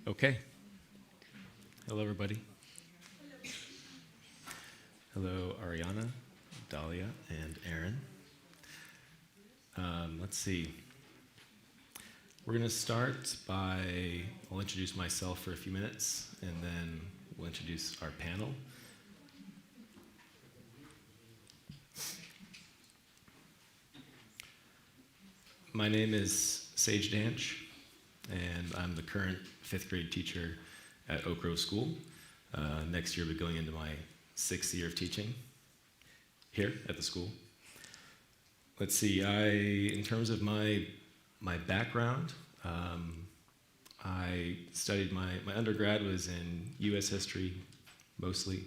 Okay. Hello, everybody. Hello, Ariana, Dahlia, and Aaron. Let's see. We're going to start by, I'll introduce myself for a few minutes, and then we'll introduce our panel. My name is Sage Danch, and I'm the current 5th grade teacher at Oak Grove School. Next year, I'll be going into my 6th year of teaching here at the school. Let's see, in terms of my background, I studied my undergrad was in U.S. history, mostly.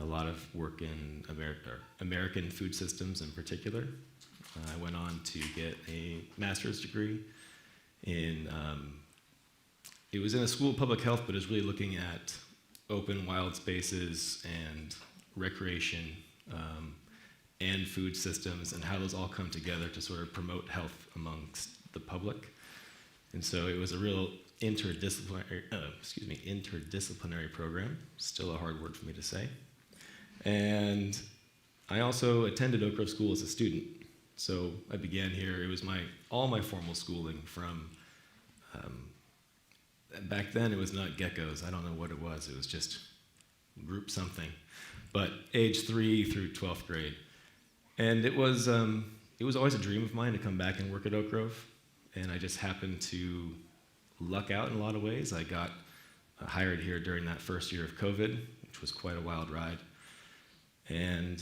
A lot of work in American food systems in particular. I went on to get a master's degree in, it was in a school of public health, but it was really looking at open wild spaces and recreation and food systems and how those all come together to sort of promote health amongst the public. And so it was a real interdisciplinary program, still a hard word for me to say. And I also attended Oak Grove School as a student. So I began here. It was all my formal schooling from, back then it was not geckos. I don't know what it was. It was just group something. But age 3 through 12th grade. And it was always a dream of mine to come back and work at Oak Grove. And I just happened to luck out in a lot of ways. I got hired here during that first year of COVID, which was quite a wild ride. And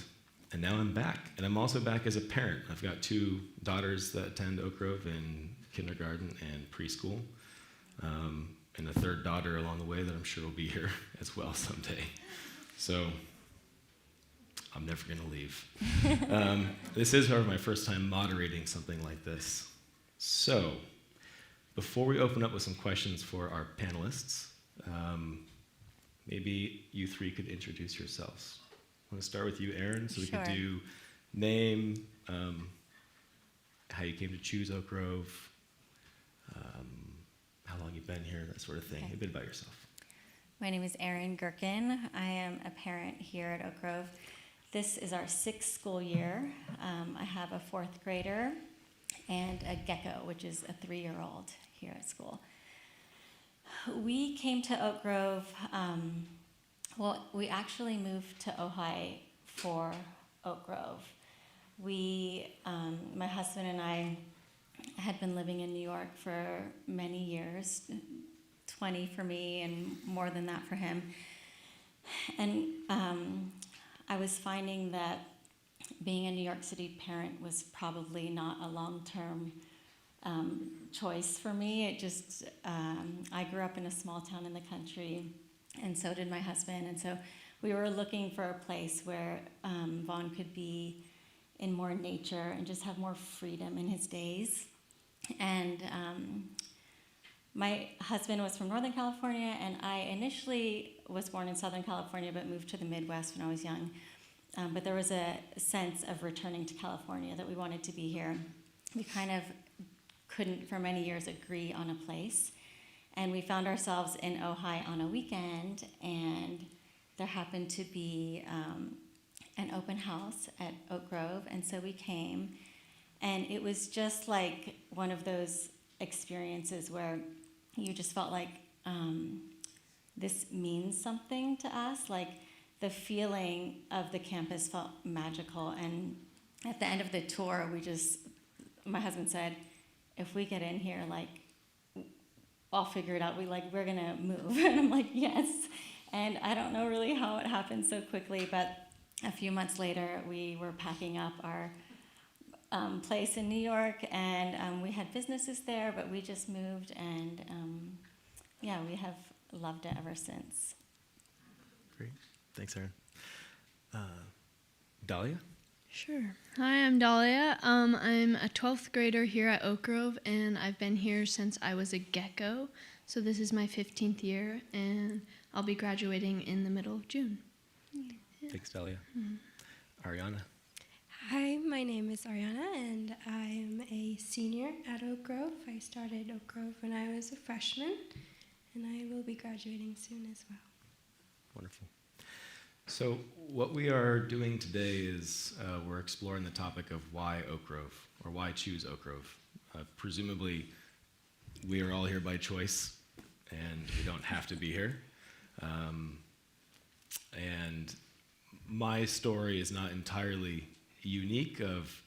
now I'm back. And I'm also back as a parent. I've got 2 daughters that attend Oak Grove in kindergarten and preschool. And a 3rd daughter along the way that I'm sure will be here as well someday. So I'm never going to leave. This is, however, my first time moderating something like this. So before we open up with some questions for our panelists, maybe you 3 could introduce yourselves. I want to start with you, Aaron, so we Sure. could do name, how you came to choose Oak Grove, how long you've been here, that sort of thing. Okay. A bit about yourself. My name is Erin Gherkin. I am a parent here at Oak Grove. This is our 6th school year. I have a 4th grader and a gecko, which is a 3-year-old here at school. We came to Oak Grove, we actually moved to Ojai for Oak Grove. My husband and I had been living in New York for many years, 20 for me and more than that for him. And I was finding that being a New York City parent was probably not a long-term choice for me. It just, I grew up in a small town in the country, and so did my husband. And so we were looking for a place where Vaughn could be in more nature and just have more freedom in his days. And my husband was from Northern California, and I initially was born in Southern California but moved to the Midwest when I was young. But there was a sense of returning to California, that we wanted to be here. We kind of couldn't for many years agree on a place. And we found ourselves in Ojai on a weekend, and there happened to be an open house at Oak Grove, and so we came. And it was just like one of those experiences where you just felt like this means something to us. Like the feeling of the campus felt magical. And at the end of the tour, my husband said, if we get in here, like, I'll figure it out. We're gonna move. And I'm like, yes. And I don't know really how it happened so quickly, but a few months later, we were packing up our place in New York, and we had businesses there, but we just moved, and we have loved it ever since. Great. Thanks, Aaron. Dahlia? Sure. Hi, I'm Dahlia. I'm a 12th grader here at Oak Grove, and I've been here since I was a gecko. So this is my 15th year, and I'll be graduating in the middle of June. Thanks, Dahlia. Mm-hmm. Ariana? Hi, my name is Ariana, and I'm a senior at Oak Grove. I started Oak Grove when I was a freshman, and I will be graduating soon as well. Wonderful. So what we are doing today is we're exploring the topic of why Oak Grove, or why choose Oak Grove. Presumably, we are all here by choice, and we don't have to be here. And my story is not entirely unique of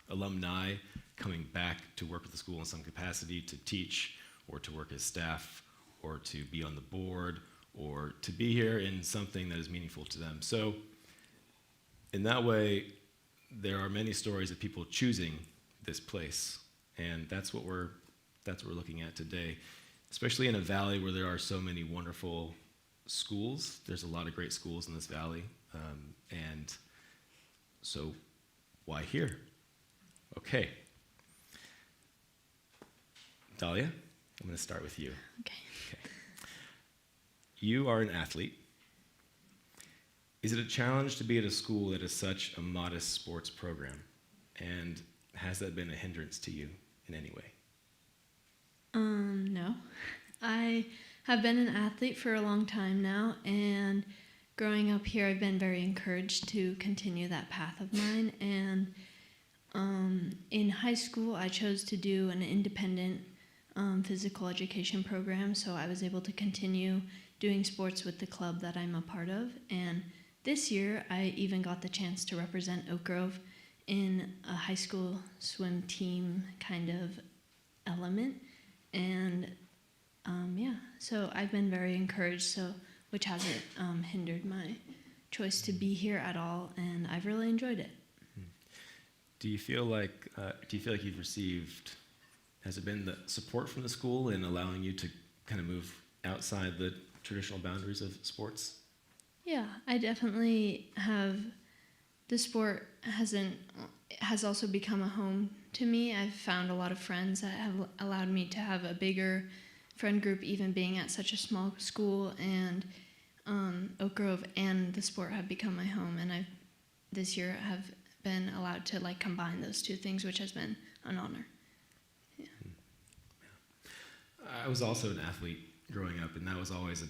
alumni coming back to work with the school in some capacity, to teach, or to work as staff, or to be on the board, or to be here in something that is meaningful to them. So in that way, there are many stories of people choosing this place, and that's what we're looking at today, especially in a valley where there are so many wonderful schools. There's a lot of great schools in this valley, and so why here? Okay. Dahlia, I'm going to start with you. Okay. You are an athlete. Is it a challenge to be at a school that is such a modest sports program? And has that been a hindrance to you in any way? No. I have been an athlete for a long time now, and growing up here, I've been very encouraged to continue that path of mine. And in high school, I chose to do an independent physical education program, so I was able to continue doing sports with the club that I'm a part of. And this year, I even got the chance to represent Oak Grove in a high school swim team kind of element. And so I've been very encouraged, which hasn't hindered my choice to be here at all, and I've really enjoyed it. Do you feel like you've received, has it been the support from the school in allowing you to kind of move outside the traditional boundaries of sports? Yeah, I definitely have. The sport has also become a home to me. I've found a lot of friends that have allowed me to have a bigger friend group, even being at such a small school. And Oak Grove and the sport have become my home, and this year have been allowed to combine those two things, which has been an honor. Yeah. I was also an athlete growing up, and that was always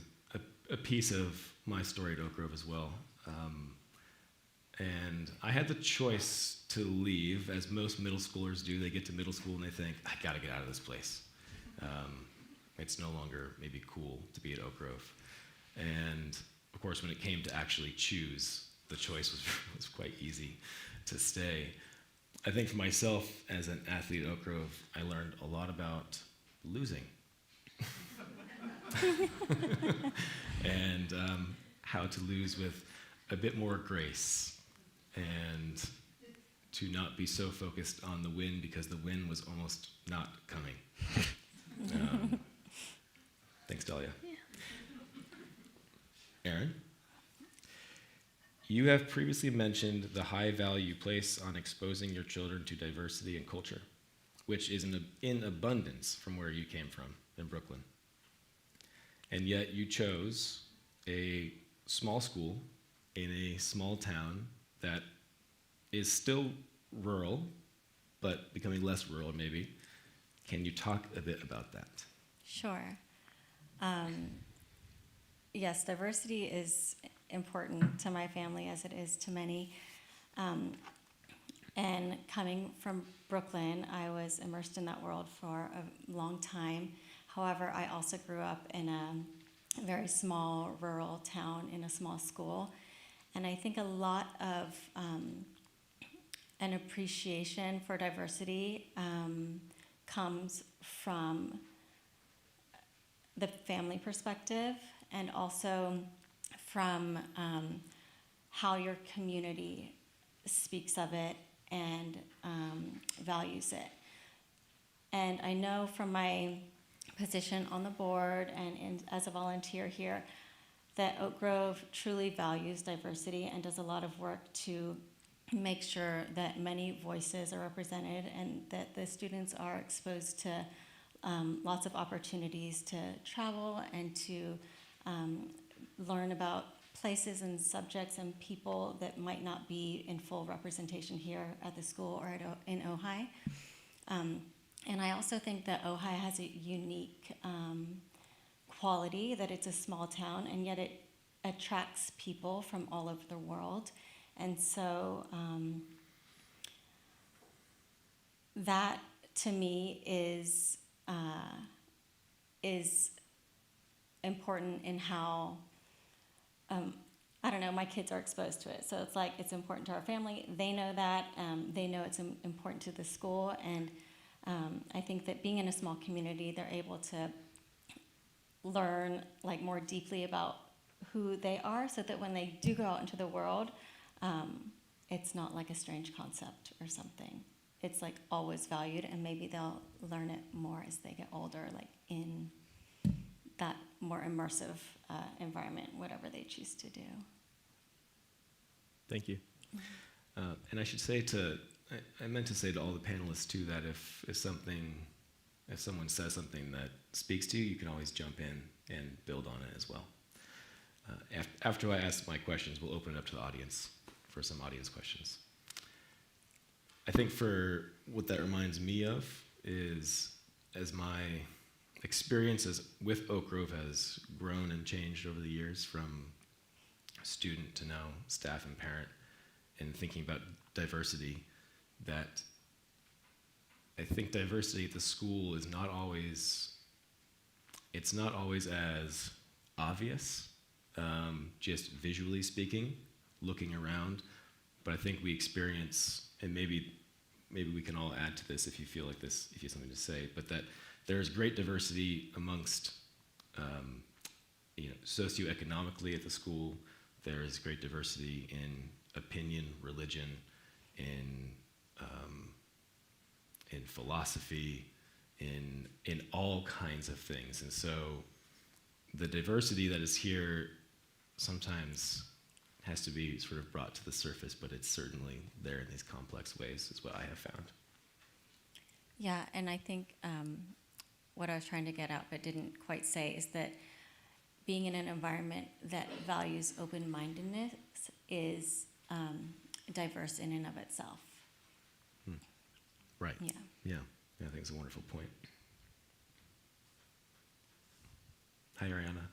a piece of my story at Oak Grove as well. And I had the choice to leave, as most middle schoolers do. They get to middle school and they think, I gotta get out of this place. It's no longer maybe cool to be at Oak Grove. And of course, when it came to actually choose, the choice was quite easy to stay. I think for myself, as an athlete at Oak Grove, I learned a lot about losing. And how to lose with a bit more grace, and to not be so focused on the win, because the win was almost not coming. Thanks, Dahlia. Yeah. Aaron, you have previously mentioned the high value you place on exposing your children to diversity and culture, which is in abundance from where you came from in Brooklyn. And yet you chose a small school in a small town that is still rural, but becoming less rural maybe. Can you talk a bit about that? Sure. Yes, diversity is important to my family, as it is to many. And coming from Brooklyn, I was immersed in that world for a long time. However, I also grew up in a very small rural town in a small school. And I think a lot of an appreciation for diversity comes from the family perspective, and also from how your community speaks of it and values it. And I know from my position on the board and as a volunteer here that Oak Grove truly values diversity and does a lot of work to make sure that many voices are represented and that the students are exposed to lots of opportunities to travel and to learn about places and subjects and people that might not be in full representation here at the school or in Ojai. And I also think that Ojai has a unique quality that it's a small town, and yet it attracts people from all over the world. And so that to me is important in how, I don't know, my kids are exposed to it. So it's like it's important to our family. They know that. They know it's important to the school. And I think that being in a small community, they're able to learn like more deeply about who they are, so that when they do go out into the world, it's not like a strange concept or something. It's like always valued, and maybe they'll learn it more as they get older, like in that more immersive environment, whatever they choose to do. Thank you. And I should say I meant to say to all the panelists too that if someone says something that speaks to you, you can always jump in and build on it as well. After I ask my questions, we'll open it up to the audience for some audience questions. I think for what that reminds me of is, as my experiences with Oak Grove has grown and changed over the years, from student to now staff and parent, and thinking about diversity, that I think diversity at the school is not always as obvious, just visually speaking, looking around. But I think we experience, and maybe we can all add to this if you feel like this, if you have something to say, but that there's great diversity amongst, socioeconomically at the school. There is great diversity in opinion, religion, in philosophy, in all kinds of things. And so the diversity that is here sometimes has to be sort of brought to the surface, but it's certainly there in these complex ways, is what I have found. Yeah, and I think what I was trying to get at but didn't quite say is that being in an environment that values open-mindedness is diverse in and of itself. Right. Yeah. I think it's a wonderful point. Hi, Ariana.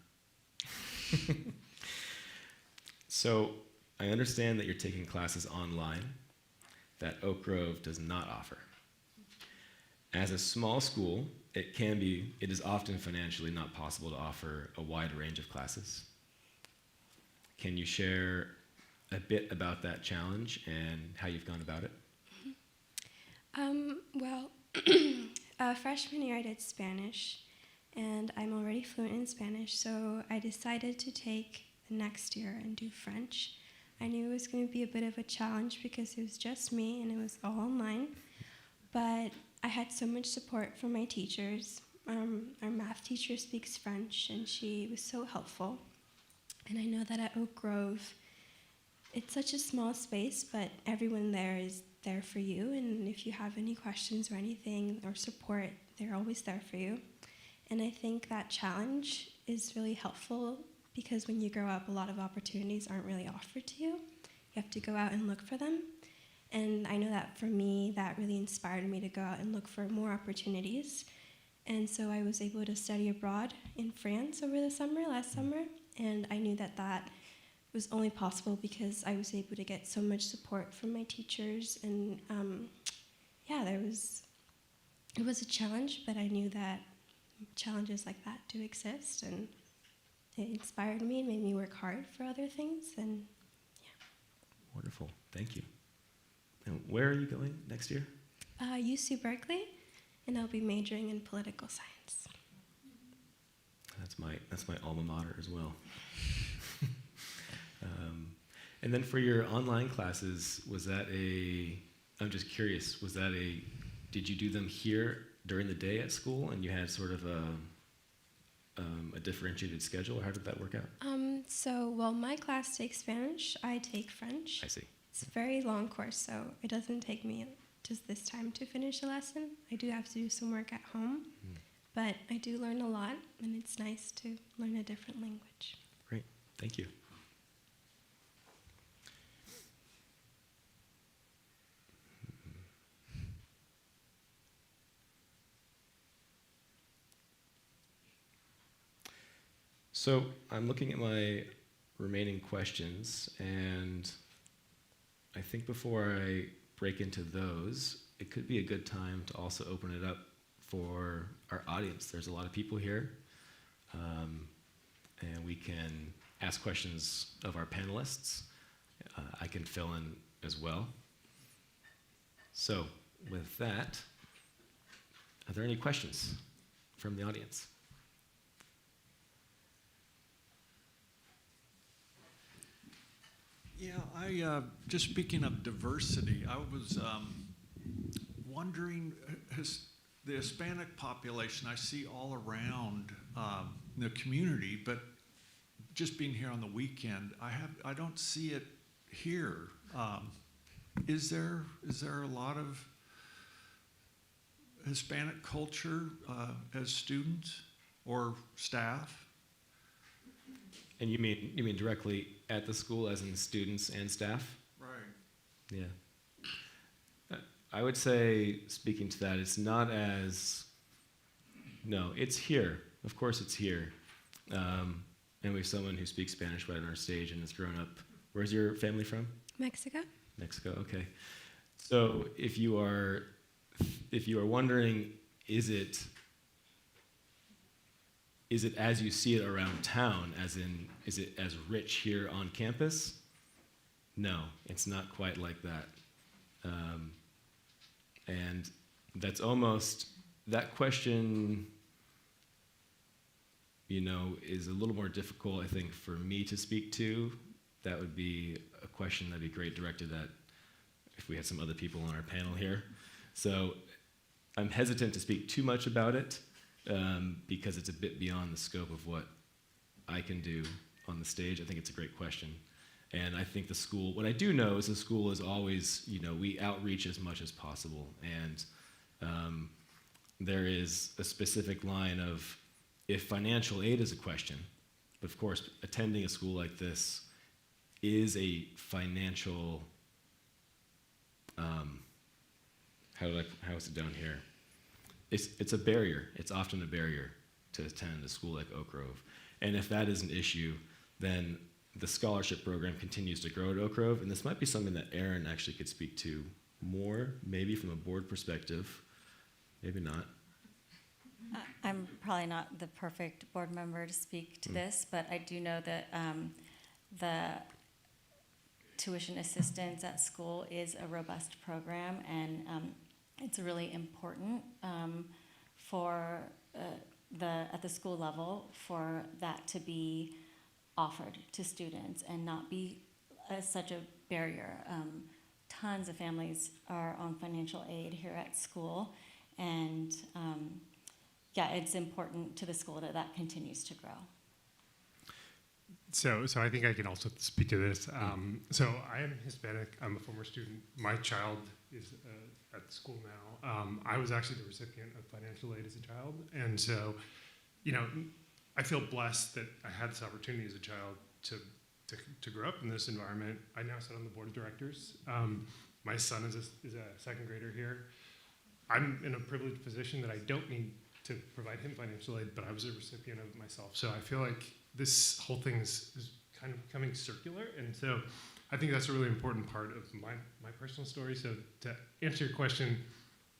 So I understand that you're taking classes online that Oak Grove does not offer. As a small school, it is often financially not possible to offer a wide range of classes. Can you share a bit about that challenge and how you've gone about it? Freshman year I did Spanish, and I'm already fluent in Spanish, so I decided to take the next year and do French. I knew it was going to be a bit of a challenge because it was just me and it was all online, but I had so much support from my teachers. Our math teacher speaks French, and she was so helpful. And I know that at Oak Grove, it's such a small space, but everyone there is there for you, and if you have any questions or anything or support, they're always there for you. And I think that challenge is really helpful because when you grow up, a lot of opportunities aren't really offered to you. You have to go out and look for them. And I know that for me, that really inspired me to go out and look for more opportunities. And so I was able to study abroad in France over the last summer, and I knew that that was only possible because I was able to get so much support from my teachers. And it was a challenge, but I knew that challenges like that do exist, and it inspired me and made me work hard for other things. And Wonderful, thank you. And where are you going next year? UC Berkeley, and I'll be majoring in political science. That's my alma mater as well. And then for your online classes, I'm just curious, did you do them here during the day at school and you had sort of a differentiated schedule, or how did that work out? While my class takes Spanish, I take French. I see. It's a very long course, so it doesn't take me just this time to finish a lesson. I do have to do some work at home, but I do learn a lot, and it's nice to learn a different language. Great, thank you. So I'm looking at my remaining questions, and I think before I break into those, it could be a good time to also open it up for our audience. There's a lot of people here, and we can ask questions of our panelists. I can fill in as well. So with that, are there any questions from the audience? Yeah, just speaking of diversity, I was wondering, the Hispanic population I see all around the community, but just being here on the weekend, I don't see it here. Is there a lot of Hispanic culture as students or staff? And you mean directly at the school, as in students and staff? Right. Yeah. I would say, speaking to that, it's not as, no, it's here. Of course it's here. And we have someone who speaks Spanish right on our stage and has grown up. Where's your family from? Mexico. Mexico, okay. So if you are wondering, is it as you see it around town, as in, is it as rich here on campus? No, it's not quite like that. And that's almost, that question, is a little more difficult, I think, for me to speak to. That would be a question that'd be great directed at if we had some other people on our panel here. So I'm hesitant to speak too much about it because it's a bit beyond the scope of what I can do on the stage. I think it's a great question. And I think the school, what I do know is the school is always, we outreach as much as possible. And there is a specific line of, if financial aid is a question, but of course, attending a school like this is a financial, how is it down here? It's a barrier. It's often a barrier to attend a school like Oak Grove. And if that is an issue, then the scholarship program continues to grow at Oak Grove, and this might be something that Aaron actually could speak to more, maybe from a board perspective, maybe not. I'm probably not the perfect board member to speak to this, but I do know that the tuition assistance at school is a robust program, and it's really important for at the school level for that to be offered to students and not be such a barrier. Tons of families are on financial aid here at school, and it's important to the school that that continues to grow. So I think I can also speak to this. So I am Hispanic. I'm a former student. My child is at school now. I was actually the recipient of financial aid as a child, and so, I feel blessed that I had this opportunity as a child to grow up in this environment. I now sit on the board of directors. My son is a second grader here. I'm in a privileged position that I don't need to provide him financial aid, but I was a recipient of it myself. So I feel like this whole thing is kind of becoming circular, and so I think that's a really important part of my personal story. So to answer your question,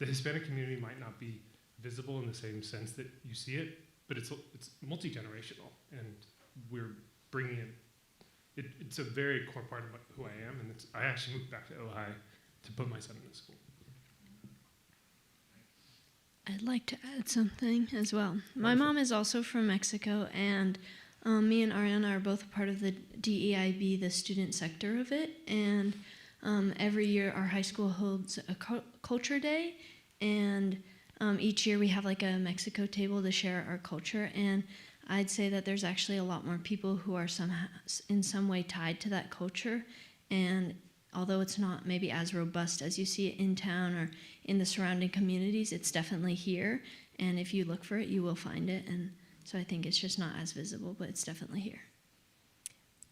the Hispanic community might not be visible in the same sense that you see it, but it's multi-generational, and we're bringing it. It's a very core part of who I am, and I actually moved back to Ojai to put my son in the school. I'd like to add something as well. My mom is also from Mexico, and me and Ariana are both a part of the DEIB, the student sector of it. And every year our high school holds a culture day, and each year we have like a Mexico table to share our culture. And I'd say that there's actually a lot more people who are in some way tied to that culture. And although it's not maybe as robust as you see it in town or in the surrounding communities, it's definitely here. And if you look for it, you will find it. And so I think it's just not as visible, but it's definitely here.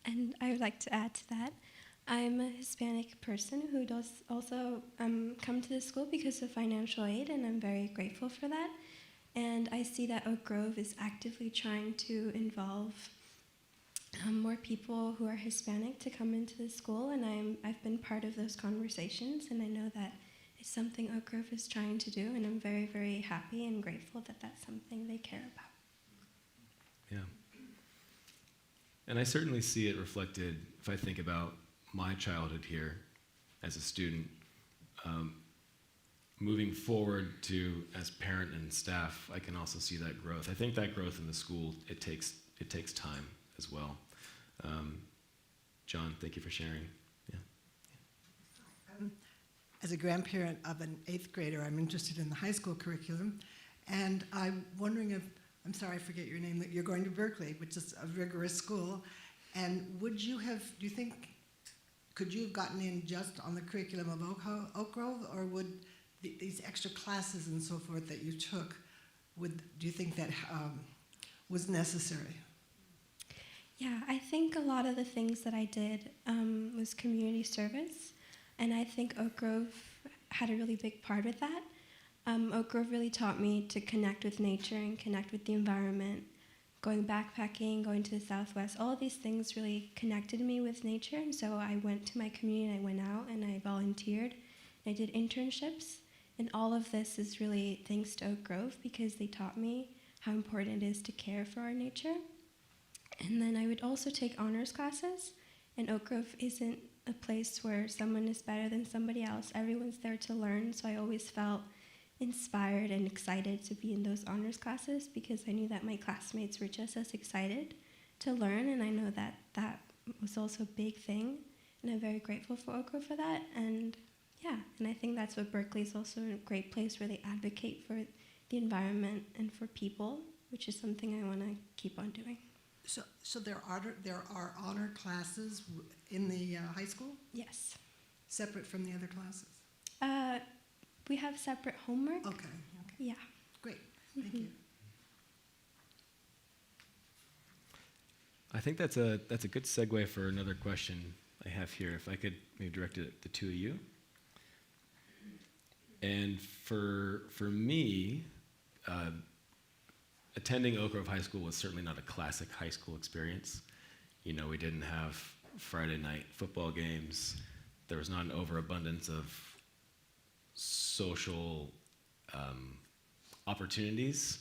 And I would like to add to that. I'm a Hispanic person who does also come to the school because of financial aid, and I'm very grateful for that. And I see that Oak Grove is actively trying to involve more people who are Hispanic to come into the school, and I've been part of those conversations, and I know that it's something Oak Grove is trying to do, and I'm very, very happy and grateful that that's something they care about. Yeah. And I certainly see it reflected if I think about my childhood here as a student, moving forward to as parent and staff, I can also see that growth. I think that growth in the school, it takes time as well. John, thank you for sharing. Yeah. As a grandparent of an 8th grader, I'm interested in the high school curriculum, and I'm wondering if, I'm sorry, I forget your name, that you're going to Berkeley, which is a rigorous school, and do you think, could you have gotten in just on the curriculum of Oak Grove, or would these extra classes and so forth that you took, do you think that was necessary? Yeah, I think a lot of the things that I did was community service, and I think Oak Grove had a really big part with that. Oak Grove really taught me to connect with nature and connect with the environment. Going backpacking, going to the Southwest, all of these things really connected me with nature, and so I went to my community, and I went out and I volunteered, and I did internships, and all of this is really thanks to Oak Grove because they taught me how important it is to care for our nature. And then I would also take honors classes, and Oak Grove isn't a place where someone is better than somebody else. Everyone's there to learn, so I always felt inspired and excited to be in those honors classes because I knew that my classmates were just as excited to learn, and I know that that was also a big thing, and I'm very grateful for Oak Grove for that. And yeah, and I think that's what Berkeley is also a great place where they advocate for the environment and for people, which is something I want to keep on doing. So there are honor classes in the high school, Yes. separate from the other classes? We have separate homework. Okay, Yeah. great, thank you. I think that's a good segue for another question I have here. If I could maybe direct it at the two of you. And for me, attending Oak Grove High School was certainly not a classic high school experience. You know, we didn't have Friday night football games. There was not an overabundance of social opportunities,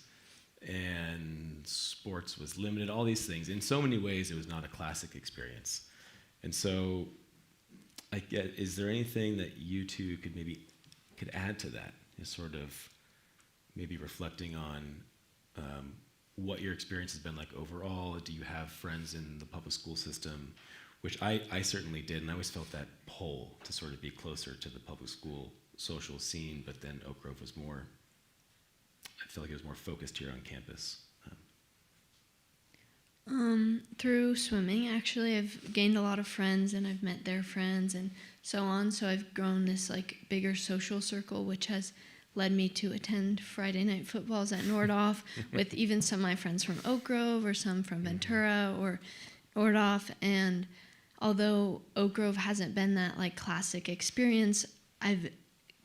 and sports was limited, all these things. In so many ways, it was not a classic experience. And so, is there anything that you two could add to that? Just sort of maybe reflecting on what your experience has been like overall. Do you have friends in the public school system? Which I certainly did, and I always felt that pull to sort of be closer to the public school social scene, but then Oak Grove was more, I feel like it was more focused here on campus. Through swimming, actually, I've gained a lot of friends, and I've met their friends and so on, so I've grown this like bigger social circle, which has led me to attend Friday night footballs at Nordhoff with even some of my friends from Oak Grove or some from Ventura or Nordhoff. And although Oak Grove hasn't been that like classic experience, I've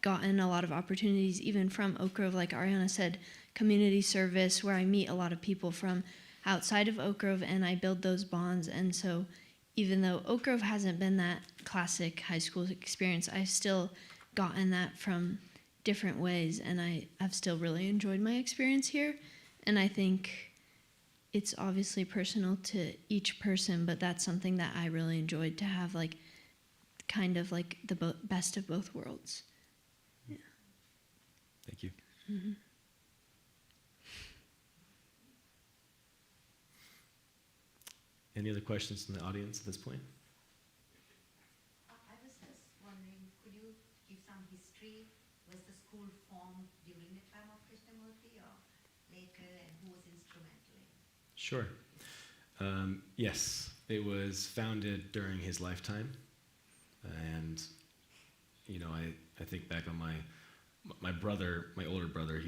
gotten a lot of opportunities even from Oak Grove, like Ariana said, community service, where I meet a lot of people from outside of Oak Grove and I build those bonds. And so even though Oak Grove hasn't been that classic high school experience, I've still gotten that from different ways, and I've still really enjoyed my experience here. And I think it's obviously personal to each person, but that's something that I really enjoyed, to have like kind of like the best of both worlds. Yeah. Thank you. Mm-hmm. Any other questions from the audience at this point? I was just wondering, could you give some history? Was the school formed during the time of Krishnamurti or later, and who was instrumental in it? Sure. Yes, it was founded during his lifetime, and you know, I think back on my brother, my older brother.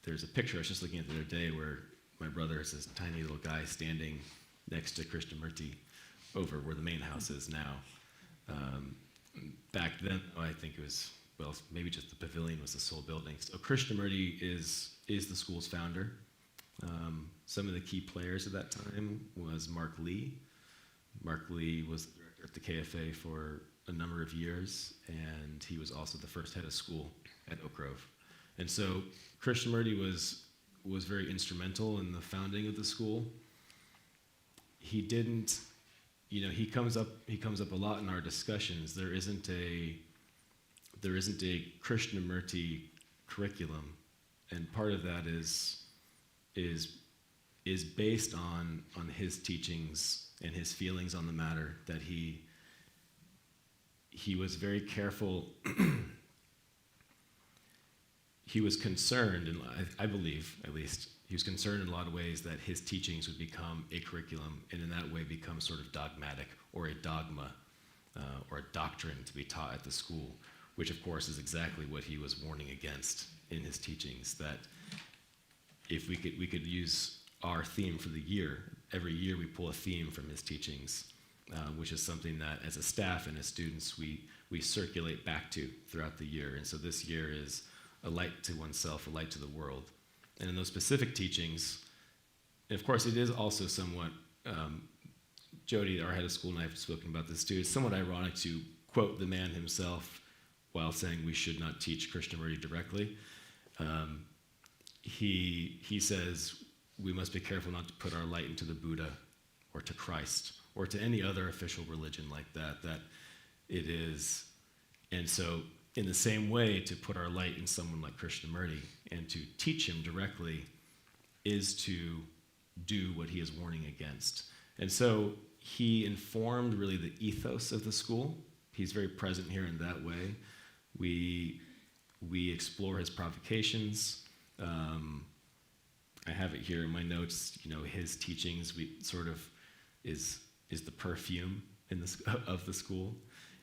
There's a picture I was just looking at the other day where my brother is this tiny little guy standing next to Krishnamurti over where the main house is now. Back then, I think it was, well, maybe just the pavilion was the sole building. So Krishnamurti is the school's founder, Some of the key players at that time was Mark Lee. Mark Lee was the director at the KFA for a number of years, and he was also the first head of school at Oak Grove. And so Krishnamurti was very instrumental in the founding of the school. He didn't, he comes up a lot in our discussions. There isn't a Krishnamurti curriculum, and part of that is based on his teachings and his feelings on the matter, that he was very careful. He was concerned, and I believe, at least, he was concerned in a lot of ways that his teachings would become a curriculum, and in that way become sort of dogmatic, or a dogma, or a doctrine to be taught at the school, which of course is exactly what he was warning against in his teachings, that if we could use our theme for the year. Every year we pull a theme from his teachings, which is something that as a staff and as students we circulate back to throughout the year. And so this year is a light to oneself, a light to the world. And in those specific teachings, and of course it is also somewhat, Jody, our head of school, and I have spoken about this too, it's somewhat ironic to quote the man himself while saying we should not teach Krishnamurti directly. He says we must be careful not to put our light into the Buddha or to Christ or to any other official religion like that it is. And so in the same way, to put our light in someone like Krishnamurti and to teach him directly is to do what he is warning against. And so he informed really the ethos of the school. He's very present here in that way. We explore his provocations. I have it here in my notes. His teachings sort of is the perfume of the school,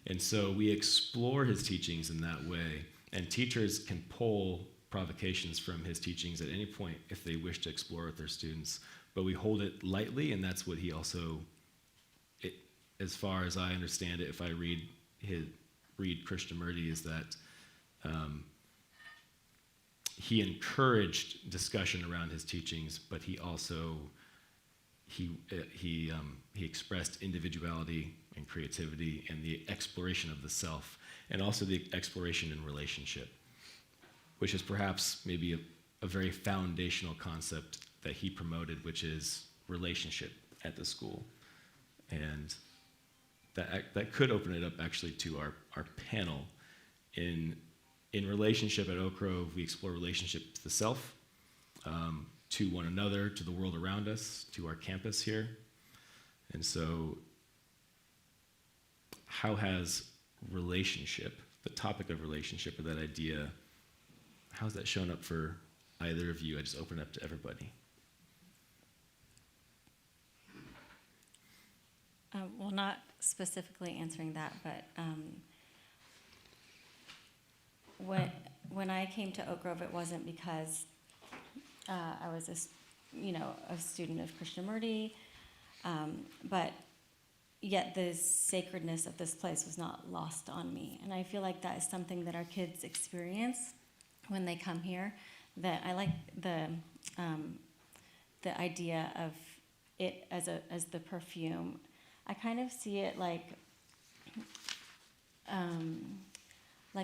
and so we explore his teachings in that way. And teachers can pull provocations from his teachings at any point if they wish to explore with their students. But we hold it lightly, and that's what he also, as far as I understand it, if I read Krishnamurti, is that he encouraged discussion around his teachings, but he also he expressed individuality and creativity and the exploration of the self, and also the exploration in relationship, which is perhaps maybe a very foundational concept that he promoted, which is relationship at the school. And that could open it up actually to our panel. In relationship at Oak Grove, we explore relationship to the self, to one another, to the world around us, to our campus here. And so how has relationship, the topic of relationship, or that idea, how's that shown up for either of you? I just open it up to everybody. Well, not specifically answering that, but when I came to Oak Grove, it wasn't because I was a student of Krishnamurti, but yet the sacredness of this place was not lost on me. And I feel like that is something that our kids experience when they come here. That I like the idea of it as the perfume. I kind of see it like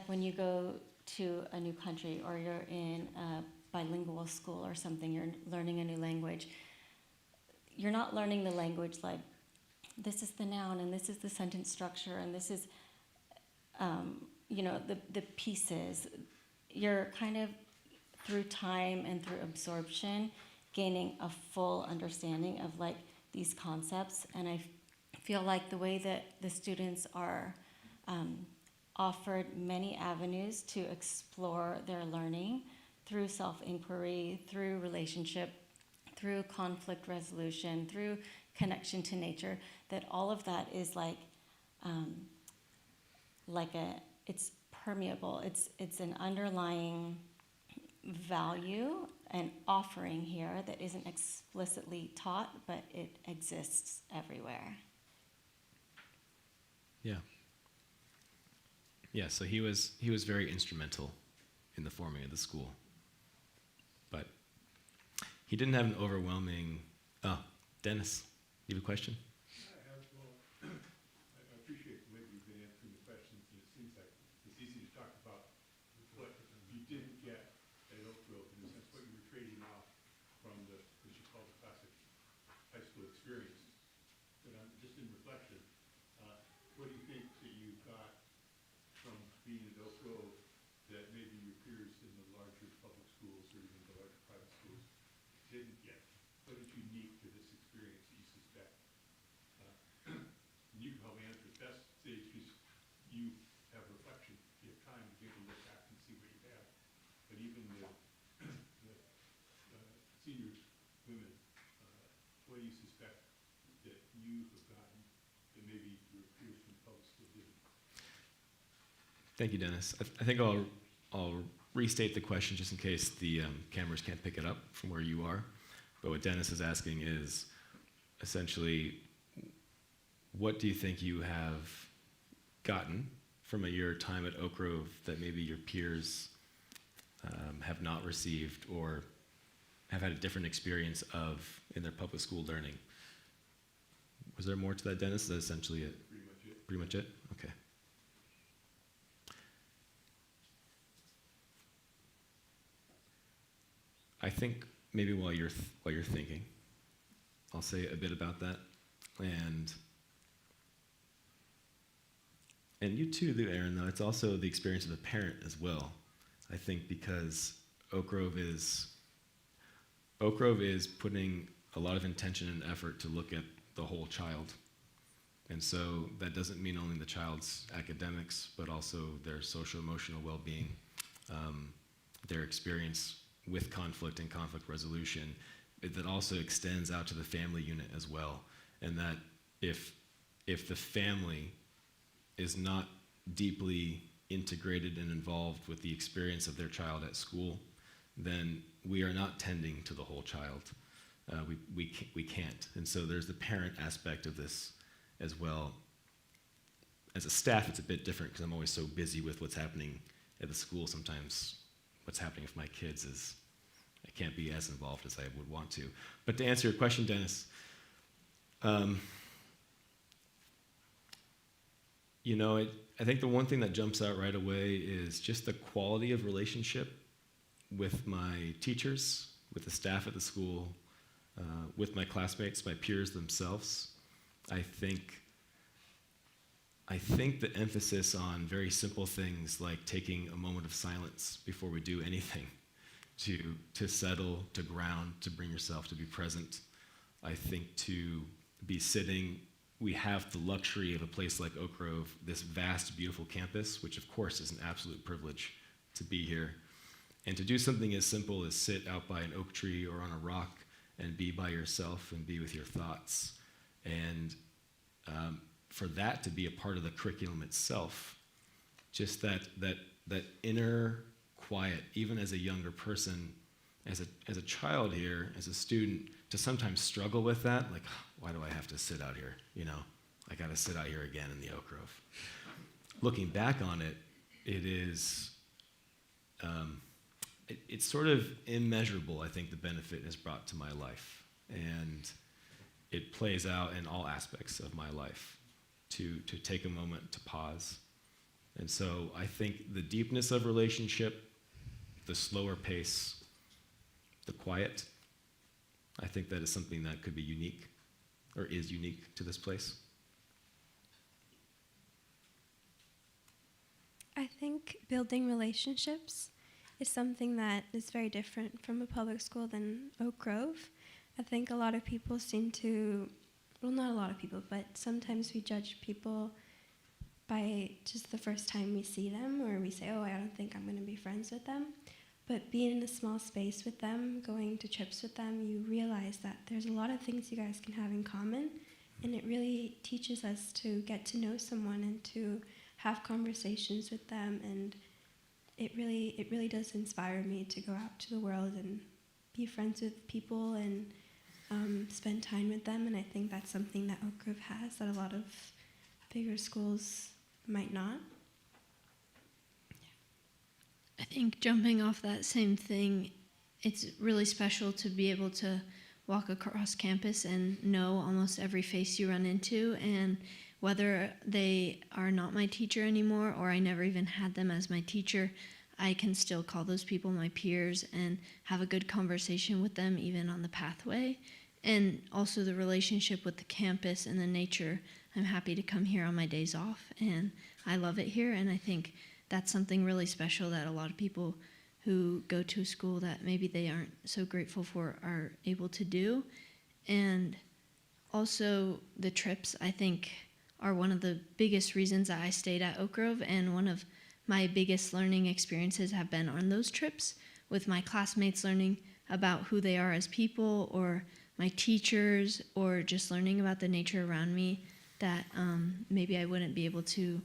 when you go to a new country, or you're in a bilingual school or something, you're learning a new language. You're not learning the language like, this is the noun, and this is the sentence structure, and this is, the pieces. You're kind of, through time and through absorption, gaining a full understanding of like these concepts. And I feel like the way that the students are offered many avenues to explore their learning through self-inquiry, through relationship, through conflict resolution, through connection to nature, that all of that is it's permeable. It's an underlying value and offering here that isn't explicitly taught, but it exists everywhere. Yeah, so he was very instrumental in the forming of the school. But he didn't have an overwhelming. Oh, Dennis, you have a question? I appreciate the way you've been answering the questions, and it seems like it's easy to talk about what you didn't get at Oak Grove, in the sense what you were trading off from the, what you call the classic high school experience. But just in reflection, what do you think that you got from being at Oak Grove that maybe your peers in the larger public schools or even the larger private schools didn't get? What is unique to this experience that you suspect? And you can probably answer it best, Sage, because you have reflection. You have time to be able to look back and see what you have. But even the senior women, what do you suspect that you have gotten that maybe your peers from public school didn't? Thank you, Dennis. I think I'll restate the question just in case the cameras can't pick it up from where you are. But what Dennis is asking is essentially, what do you think you have gotten from your time at Oak Grove that maybe your peers have not received or have had a different experience of in their public school learning? Was there more to that, Dennis? Is that essentially it? Pretty much it. Pretty much it? Okay. I think maybe while you're thinking, I'll say a bit about that, and you too, Aaron. Though it's also the experience of the parent as well. I think because Oak Grove is putting a lot of intention and effort to look at the whole child, and so that doesn't mean only the child's academics, but also their social emotional well-being, their experience with conflict and conflict resolution. That also extends out to the family unit as well. And that if the family is not deeply integrated and involved with the experience of their child at school, then we are not tending to the whole child. We can't. And so there's the parent aspect of this as well. As a staff, it's a bit different because I'm always so busy with what's happening at the school. Sometimes what's happening with my kids is I can't be as involved as I would want to. But to answer your question, Dennis, I think the one thing that jumps out right away is just the quality of relationship with my teachers, with the staff at the school, with my classmates, my peers themselves. I think the emphasis on very simple things like taking a moment of silence before we do anything, to settle, to ground, to bring yourself to be present. I think to be sitting, we have the luxury of a place like Oak Grove, this vast, beautiful campus, which of course is an absolute privilege to be here. And to do something as simple as sit out by an oak tree or on a rock and be by yourself and be with your thoughts. And for that to be a part of the curriculum itself, just that inner quiet, even as a younger person, as a child here, as a student, to sometimes struggle with that, like, why do I have to sit out here? I got to sit out here again in the Oak Grove. Looking back on it, it is, it's sort of immeasurable, I think, the benefit it has brought to my life. And it plays out in all aspects of my life, to take a moment to pause. And so I think the deepness of relationship, the slower pace, the quiet, I think that is something that could be unique, or is unique to this place. I think building relationships is something that is very different from a public school than Oak Grove. I think a lot of people seem to, well, not a lot of people, but sometimes we judge people by just the first time we see them, or we say, oh, I don't think I'm going to be friends with them. But being in a small space with them, going to trips with them, you realize that there's a lot of things you guys can have in common, and it really teaches us to get to know someone and to have conversations with them, and it really does inspire me to go out to the world and be friends with people and spend time with them, and I think that's something that Oak Grove has that a lot of bigger schools might not. I think jumping off that same thing, it's really special to be able to walk across campus and know almost every face you run into, and whether they are not my teacher anymore or I never even had them as my teacher, I can still call those people my peers and have a good conversation with them even on the pathway. And also the relationship with the campus and the nature. I'm happy to come here on my days off, and I love it here, and I think that's something really special that a lot of people who go to a school that maybe they aren't so grateful for are able to do. And also the trips, I think, are one of the biggest reasons that I stayed at Oak Grove, and one of my biggest learning experiences have been on those trips, with my classmates learning about who they are as people, or my teachers, or just learning about the nature around me that maybe I wouldn't be able to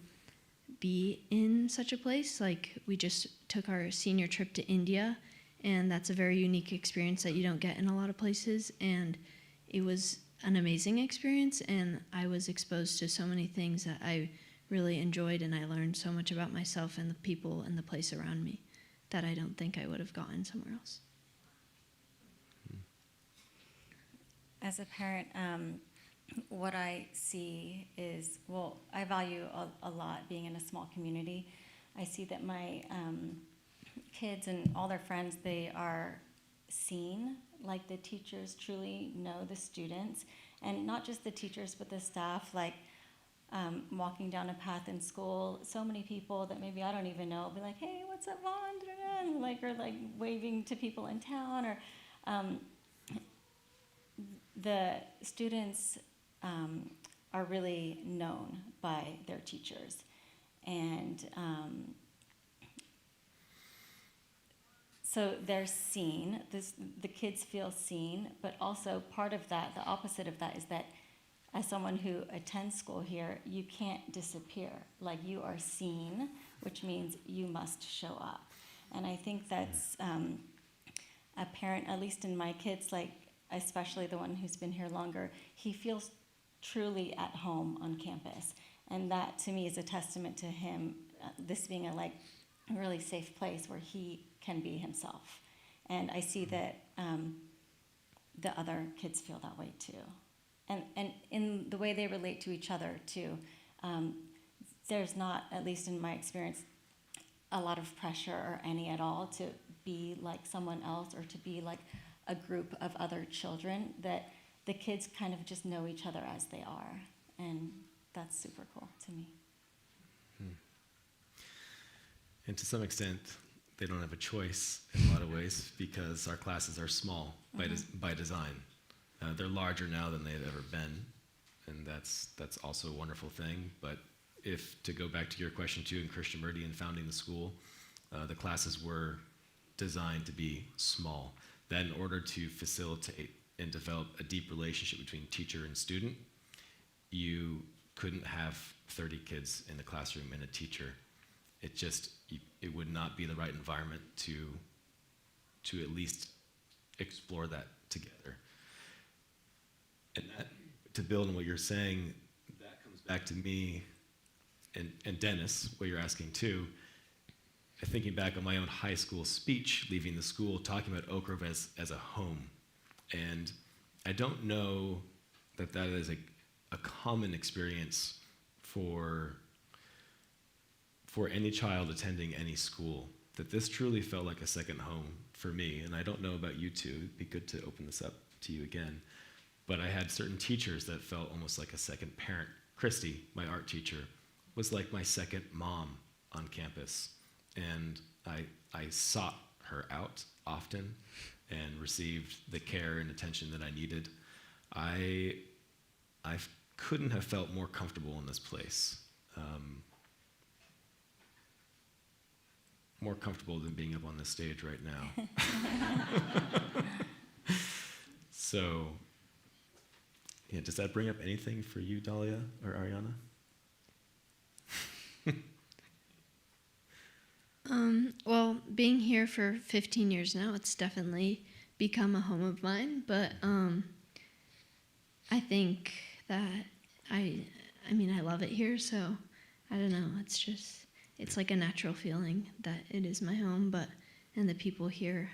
be in such a place. Like, we just took our senior trip to India, and that's a very unique experience that you don't get in a lot of places, and it was an amazing experience, and I was exposed to so many things that I really enjoyed, and I learned so much about myself and the people and the place around me that I don't think I would have gotten somewhere else. As a parent, what I see is, well, I value a lot being in a small community. I see that my kids and all their friends, they are seen, like the teachers truly know the students, and not just the teachers, but the staff, like walking down a path in school, so many people that maybe I don't even know will be like, hey, what's up, Vaughn? Like, or like waving to people in town, or the students are really known by their teachers. And so they're seen, the kids feel seen, but also part of that, the opposite of that, is that as someone who attends school here, you can't disappear. Like, you are seen, which means you must show up. And I think that's a parent, at least in my kids, like, especially the one who's been here longer, he feels truly at home on campus. And that, to me, is a testament to him, this being a really safe place where he can be himself. And I see that the other kids feel that way too. And in the way they relate to each other too, there's not, at least in my experience, a lot of pressure or any at all to be like someone else or to be like a group of other children, that the kids kind of just know each other as they are. And that's super cool to me. And to some extent, they don't have a choice in a lot of ways, because our classes are small by design. They're larger now than they've ever been, and that's also a wonderful thing. But if, to go back to your question too, in Krishnamurti and founding the school, the classes were designed to be small. That in order to facilitate and develop a deep relationship between teacher and student, you couldn't have 30 kids in the classroom and a teacher. It would not be the right environment to at least explore that together. And that, to build on what you're saying, that comes back to me and Dennis, what you're asking too. Thinking back on my own high school speech, leaving the school, talking about Oak Grove as a home. And I don't know that is a common experience for any child attending any school, that this truly felt like a second home for me. And I don't know about you two. It'd be good to open this up to you again. But I had certain teachers that felt almost like a second parent. Christy, my art teacher, was like my second mom on campus. And I sought her out often and received the care and attention that I needed. I couldn't have felt more comfortable in this place. More comfortable than being up on this stage right now. So, yeah, does that bring up anything for you, Dahlia or Ariana? Well, being here for 15 years now, it's definitely become a home of mine, but I think that I love it here, so I don't know, it's like a natural feeling that it is my home, and the people here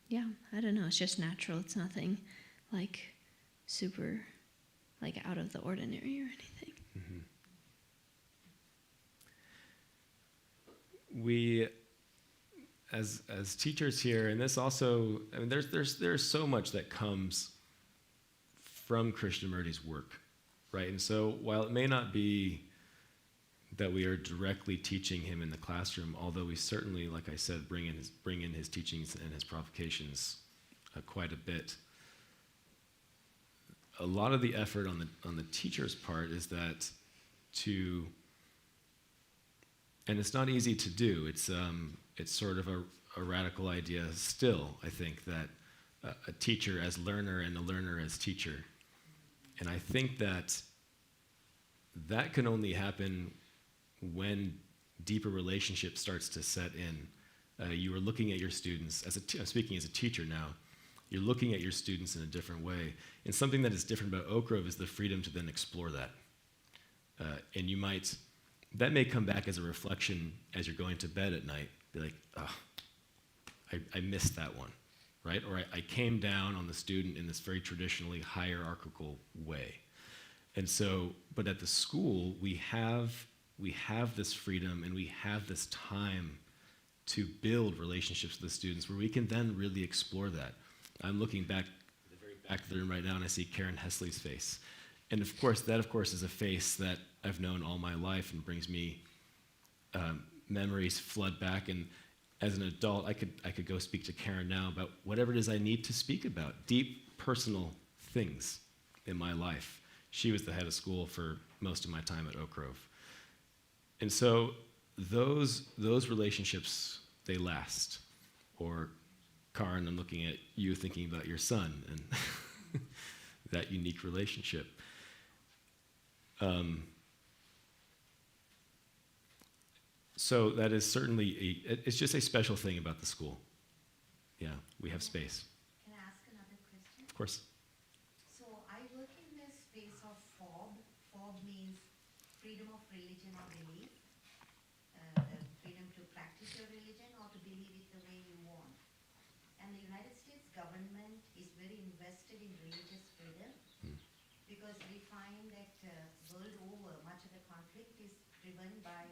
Yeah, I don't know. It's just natural. It's nothing like super like out of the ordinary or anything. We, as teachers here, and this also, I mean, there's so much that comes from Krishnamurti's work, right? And so while it may not be that we are directly teaching him in the classroom, although we certainly, like I said, bring in his teachings and his provocations quite a bit. A lot of the effort on the teacher's part is that and it's not easy to do. It's sort of a radical idea still, I think, that a teacher as learner and a learner as teacher. And I think that can only happen when deeper relationship starts to set in. You are looking at your students, I'm speaking as a teacher now, you're looking at your students in a different way. And something that is different about Oak Grove is the freedom to then explore that. And that may come back as a reflection as you're going to bed at night. Be like, oh, I missed that one, right? Or I came down on the student in this very traditionally hierarchical way. And so, but at the school, we have this freedom and we have this time to build relationships with the students where we can then really explore that. I'm looking back at the very back of the room right now and I see Karen Hesley's face. And of course, is a face that I've known all my life and brings me memories flood back. And as an adult, I could go speak to Karen now about whatever it is I need to speak about, deep personal things in my life. She was the head of school for most of my time at Oak Grove. And so those relationships, they last. Or Karen, I'm looking at you thinking about your son and that unique relationship. So that is certainly it's just a special thing about the school. Yeah, we have space. Can I ask another question? Of course. So I work in the space of FOB. FOB means freedom of religion or belief, the freedom to practice your religion or to believe it the way you want. And the United States government is very invested in religious freedom because we find that world over, much of the conflict is driven by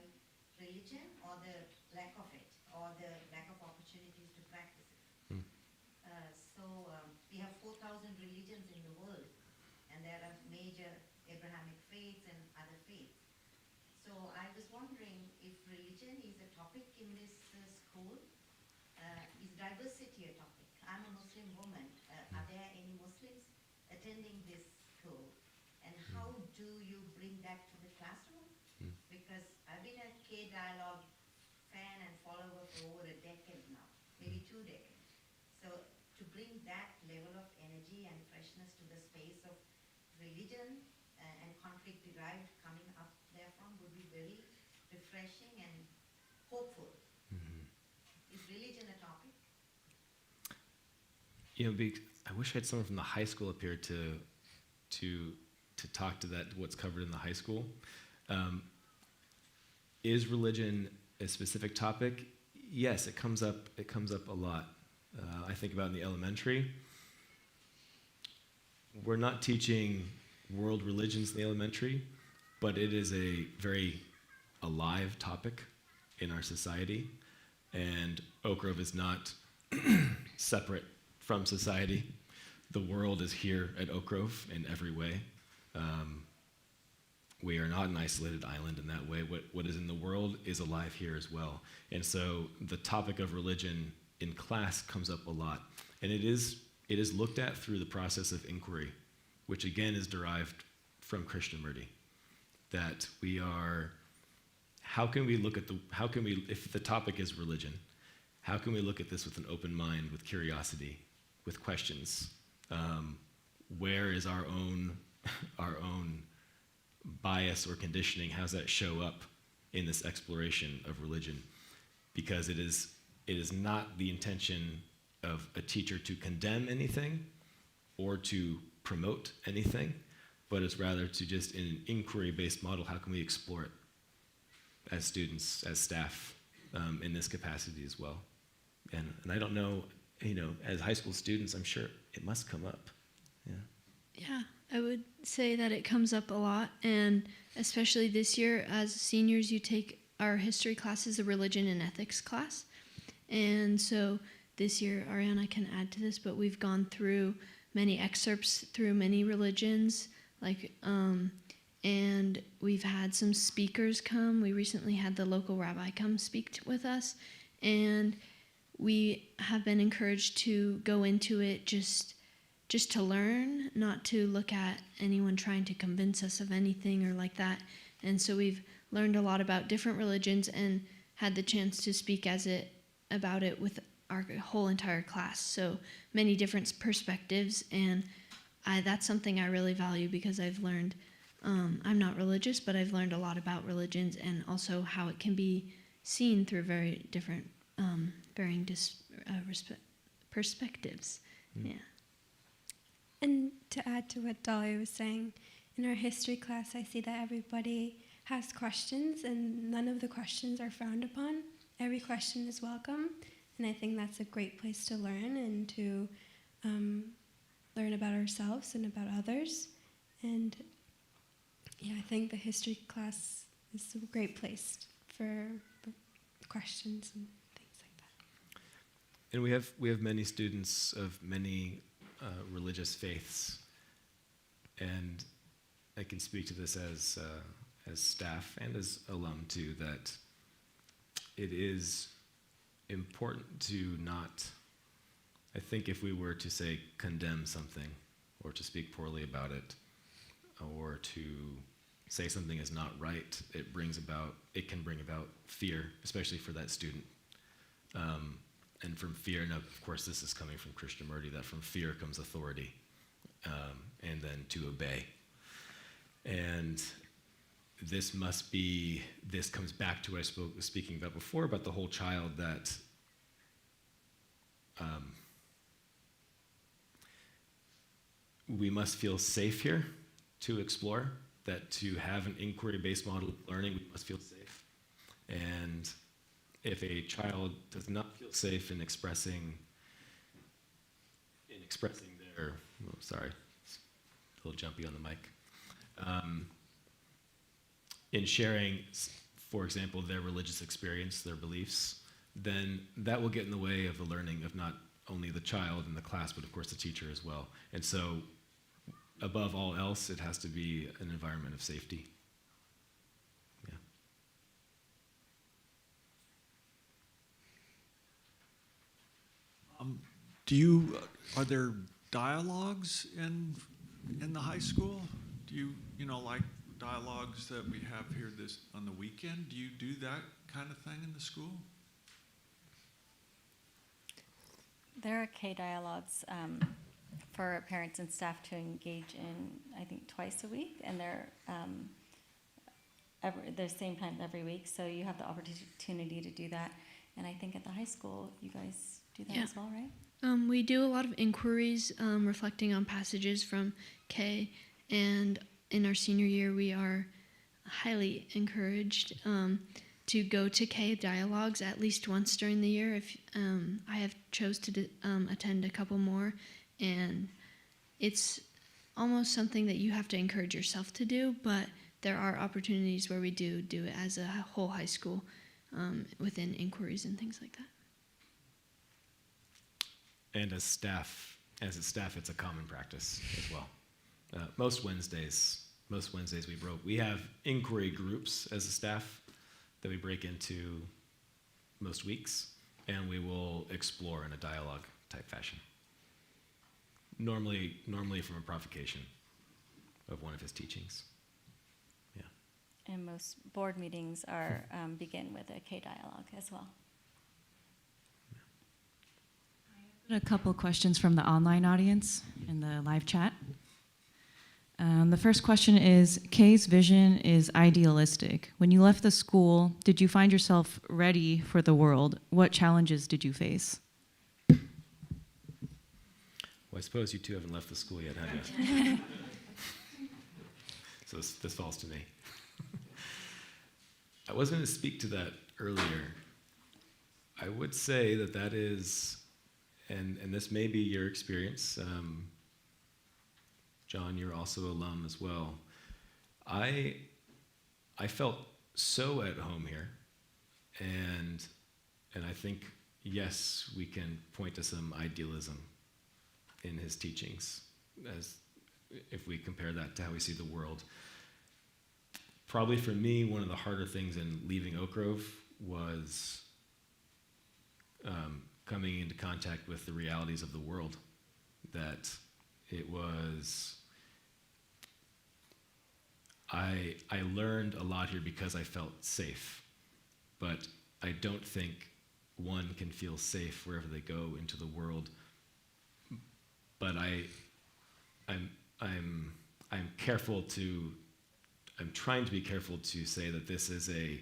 religion or the lack of it, or the lack of opportunities to practice it. We have 4,000 religions in the world, and there are major Abrahamic faiths and other faiths. So I was wondering if religion is a topic in this school. Is diversity a topic? I'm a Muslim woman. Are there any Muslims attending this school? And how do you bring that to the classroom? Because I've been a K-Dialogue fan and follower for over a decade now, maybe 2 decades. So to bring that level of energy and freshness to the space of religion and conflict derived coming up therefrom would be very refreshing and hopeful. Is religion a topic? You know, I wish I had someone from the high school up here to talk to that, what's covered in the high school. Is religion a specific topic? Yes, it comes up a lot. I think about in the elementary. We're not teaching world religions in the elementary, but it is a very alive topic in our society. And Oak Grove is not separate from society. The world is here at Oak Grove in every way. We are not an isolated island in that way. What is in the world is alive here as well. And so the topic of religion in class comes up a lot. And it is looked at through the process of inquiry, which again is derived from Krishnamurti. That we are, if the topic is religion, how can we look at this with an open mind, with curiosity, with questions? Where is our own bias or conditioning? How does that show up in this exploration of religion? Because it is not the intention of a teacher to condemn anything or to promote anything, but it's rather to just, in an inquiry-based model, how can we explore it as students, as staff, in this capacity as well? And I don't know as high school students, I'm sure it must come up. Yeah. Yeah, I would say that it comes up a lot, and especially this year as seniors, you take our history class is a religion and ethics class. And so this year, Ariana can add to this, but we've gone through many excerpts through many religions, and we've had some speakers come. We recently had the local rabbi come speak with us, and we have been encouraged to go into it just to learn, not to look at anyone trying to convince us of anything or like that. And so we've learned a lot about different religions and had the chance to speak about it with our whole entire class. So many different perspectives, and that's something I really value because I've learned, I'm not religious, but I've learned a lot about religions and also how it can be seen through very different, varying perspectives. Yeah. And to add to what Dahlia was saying, in our history class, I see that everybody has questions, and none of the questions are frowned upon. Every question is welcome, and I think that's a great place to learn and to learn about ourselves and about others. And yeah, I think the history class is a great place for questions and things like that. And we have many students of many religious faiths, and I can speak to this as staff and as alum too, that it is important to not, I think if we were to say condemn something or to speak poorly about it or to say something is not right, it can bring about fear, especially for that student. And from fear, and of course this is coming from Krishnamurti, that from fear comes authority, and then to obey. And this comes back to what I was speaking about before, about the whole child, that we must feel safe here to explore, that to have an inquiry-based model of learning, we must feel safe. And if a child does not feel safe in expressing their, sorry, a little jumpy on the mic, in sharing, for example, their religious experience, their beliefs, then that will get in the way of the learning of not only the child in the class, but of course the teacher as well. And so, above all else, it has to be an environment of safety. Yeah. Are there dialogues in the high school? Do you like dialogues that we have here on the weekend? Do you do that kind of thing in the school? There are K-dialogues for parents and staff to engage in, I think, twice a week, and they're the same time every week, so you have the opportunity to do that. And I think at the high school, you guys do that as well, right? We do a lot of inquiries reflecting on passages from K, and in our senior year, we are highly encouraged to go to K dialogues at least once during the year. If I have chose to attend a couple more, and it's almost something that you have to encourage yourself to do, but there are opportunities where we do it as a whole high school within inquiries and things like that. And as staff, it's a common practice as well. Most Wednesdays we have inquiry groups as a staff that we break into most weeks, and we will explore in a dialogue type fashion. Normally from a provocation of one of his teachings. Yeah. And most board meetings are begin with a K-dialogue as well. A couple questions from the online audience in the live chat. The first question is, Kay's vision is idealistic. When you left the school, did you find yourself ready for the world? What challenges did you face? Well, I suppose you two haven't left the school yet, have you? So this falls to me. I was going to speak to that earlier. I would say that is and this may be your experience. John, you're also alum as well. I felt so at home here, and I think, yes, we can point to some idealism in his teachings, as if we compare that to how we see the world. Probably for me, one of the harder things in leaving Oak Grove was coming into contact with the realities of the world. That it was, I learned a lot here because I felt safe, but I don't think one can feel safe wherever they go into the world. But I'm careful to, I'm trying to be careful to say that this is a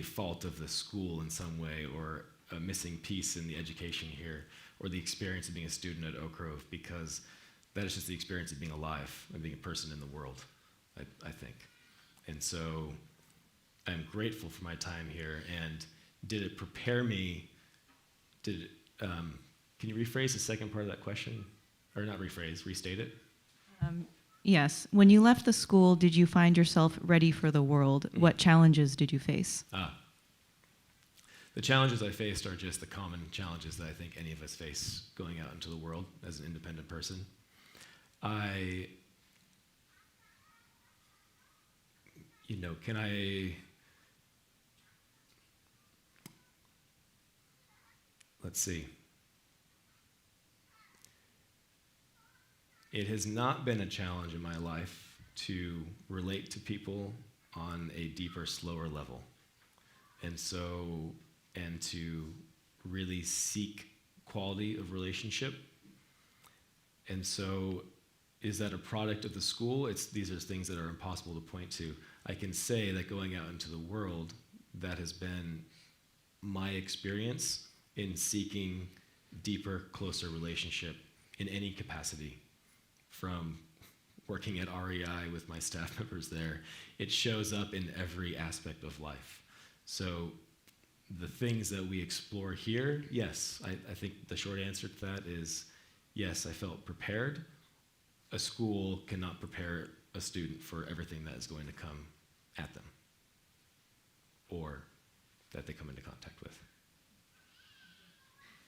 fault of the school in some way, or a missing piece in the education here, or the experience of being a student at Oak Grove, because that is just the experience of being alive and being a person in the world, I think. And so I'm grateful for my time here. And did it prepare me? Can you rephrase the second part of that question? Or not rephrase, restate it? Yes. When you left the school, did you find yourself ready for the world? What challenges did you face? The challenges I faced are just the common challenges that I think any of us face going out into the world as an independent person. Let's see. It has not been a challenge in my life to relate to people on a deeper, slower level. And to really seek quality of relationship. And so, is that a product of the school? These are things that are impossible to point to. I can say that going out into the world, that has been my experience in seeking deeper, closer relationship in any capacity. From working at REI with my staff members there, it shows up in every aspect of life. So the things that we explore here, yes, I think the short answer to that is yes, I felt prepared. A school cannot prepare a student for everything that is going to come at them or that they come into contact with.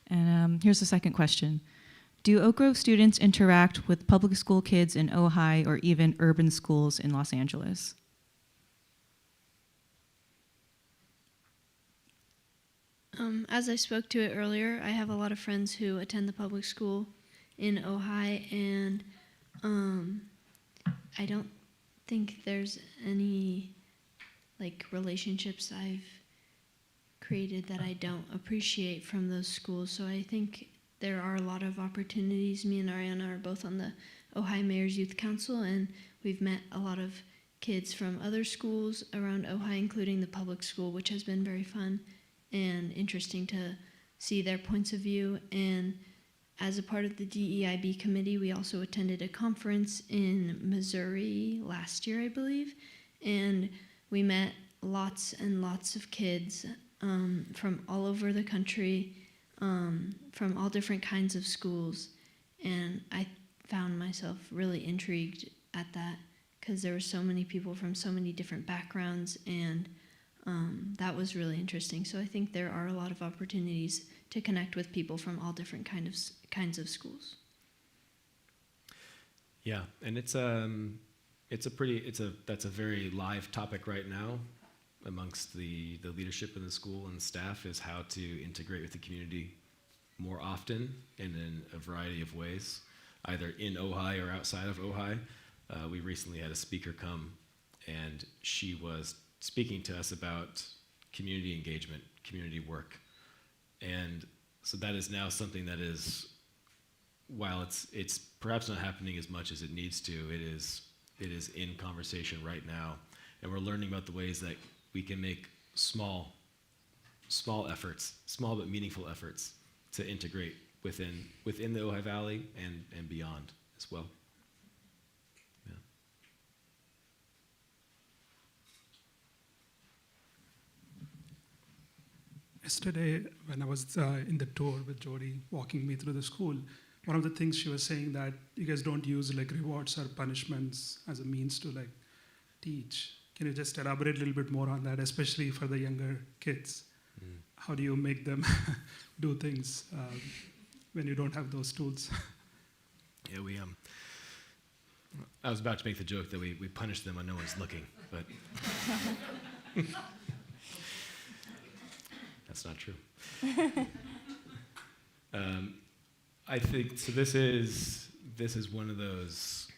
And here's the second question. Do Oak Grove students interact with public school kids in Ojai or even urban schools in Los Angeles? As I spoke to it earlier, I have a lot of friends who attend the public school in Ojai, and I don't think there's any relationships I've created that I don't appreciate from those schools. So I think there are a lot of opportunities. Me and Ariana are both on the Ojai Mayor's Youth Council, and we've met a lot of kids from other schools around Ojai, including the public school, which has been very fun and interesting to see their points of view. And as a part of the DEIB committee, we also attended a conference in Missouri last year, I believe, and we met lots and lots of kids from all over the country, from all different kinds of schools, and I found myself really intrigued at that because there were so many people from so many different backgrounds, and that was really interesting. So I think there are a lot of opportunities to connect with people from all different kinds of schools. Yeah, and that's a very live topic right now amongst the leadership in the school and staff, is how to integrate with the community more often and in a variety of ways, either in Ojai or outside of Ojai. We recently had a speaker come, and she was speaking to us about community engagement, community work. And so that is now something that is, while it's perhaps not happening as much as it needs to, it is in conversation right now. And we're learning about the ways that we can make small efforts, small but meaningful efforts to integrate within the Ojai Valley and beyond as well. Yeah. Yesterday, when I was in the tour with Jody, walking me through the school, one of the things she was saying that you guys don't use like rewards or punishments as a means to like teach. Can you just elaborate a little bit more on that, especially for the younger kids? How do you make them do things when you don't have those tools? Yeah, I was about to make the joke that we punish them when no one's looking, but that's not true. I think so. This is one of those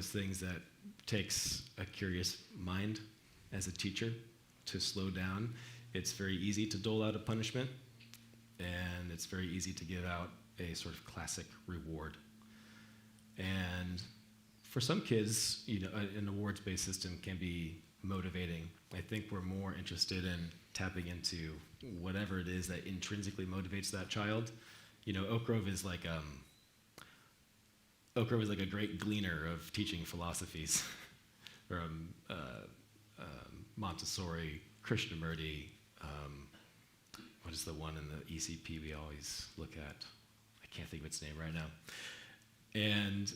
things that takes a curious mind as a teacher to slow down. It's very easy to dole out a punishment, and it's very easy to give out a sort of classic reward. And for some kids, an awards-based system can be motivating. I think we're more interested in tapping into whatever it is that intrinsically motivates that child. Oak Grove is like a great gleaner of teaching philosophies from Montessori, Krishnamurti. What is the one in the ECP we always look at? I can't think of its name right now. And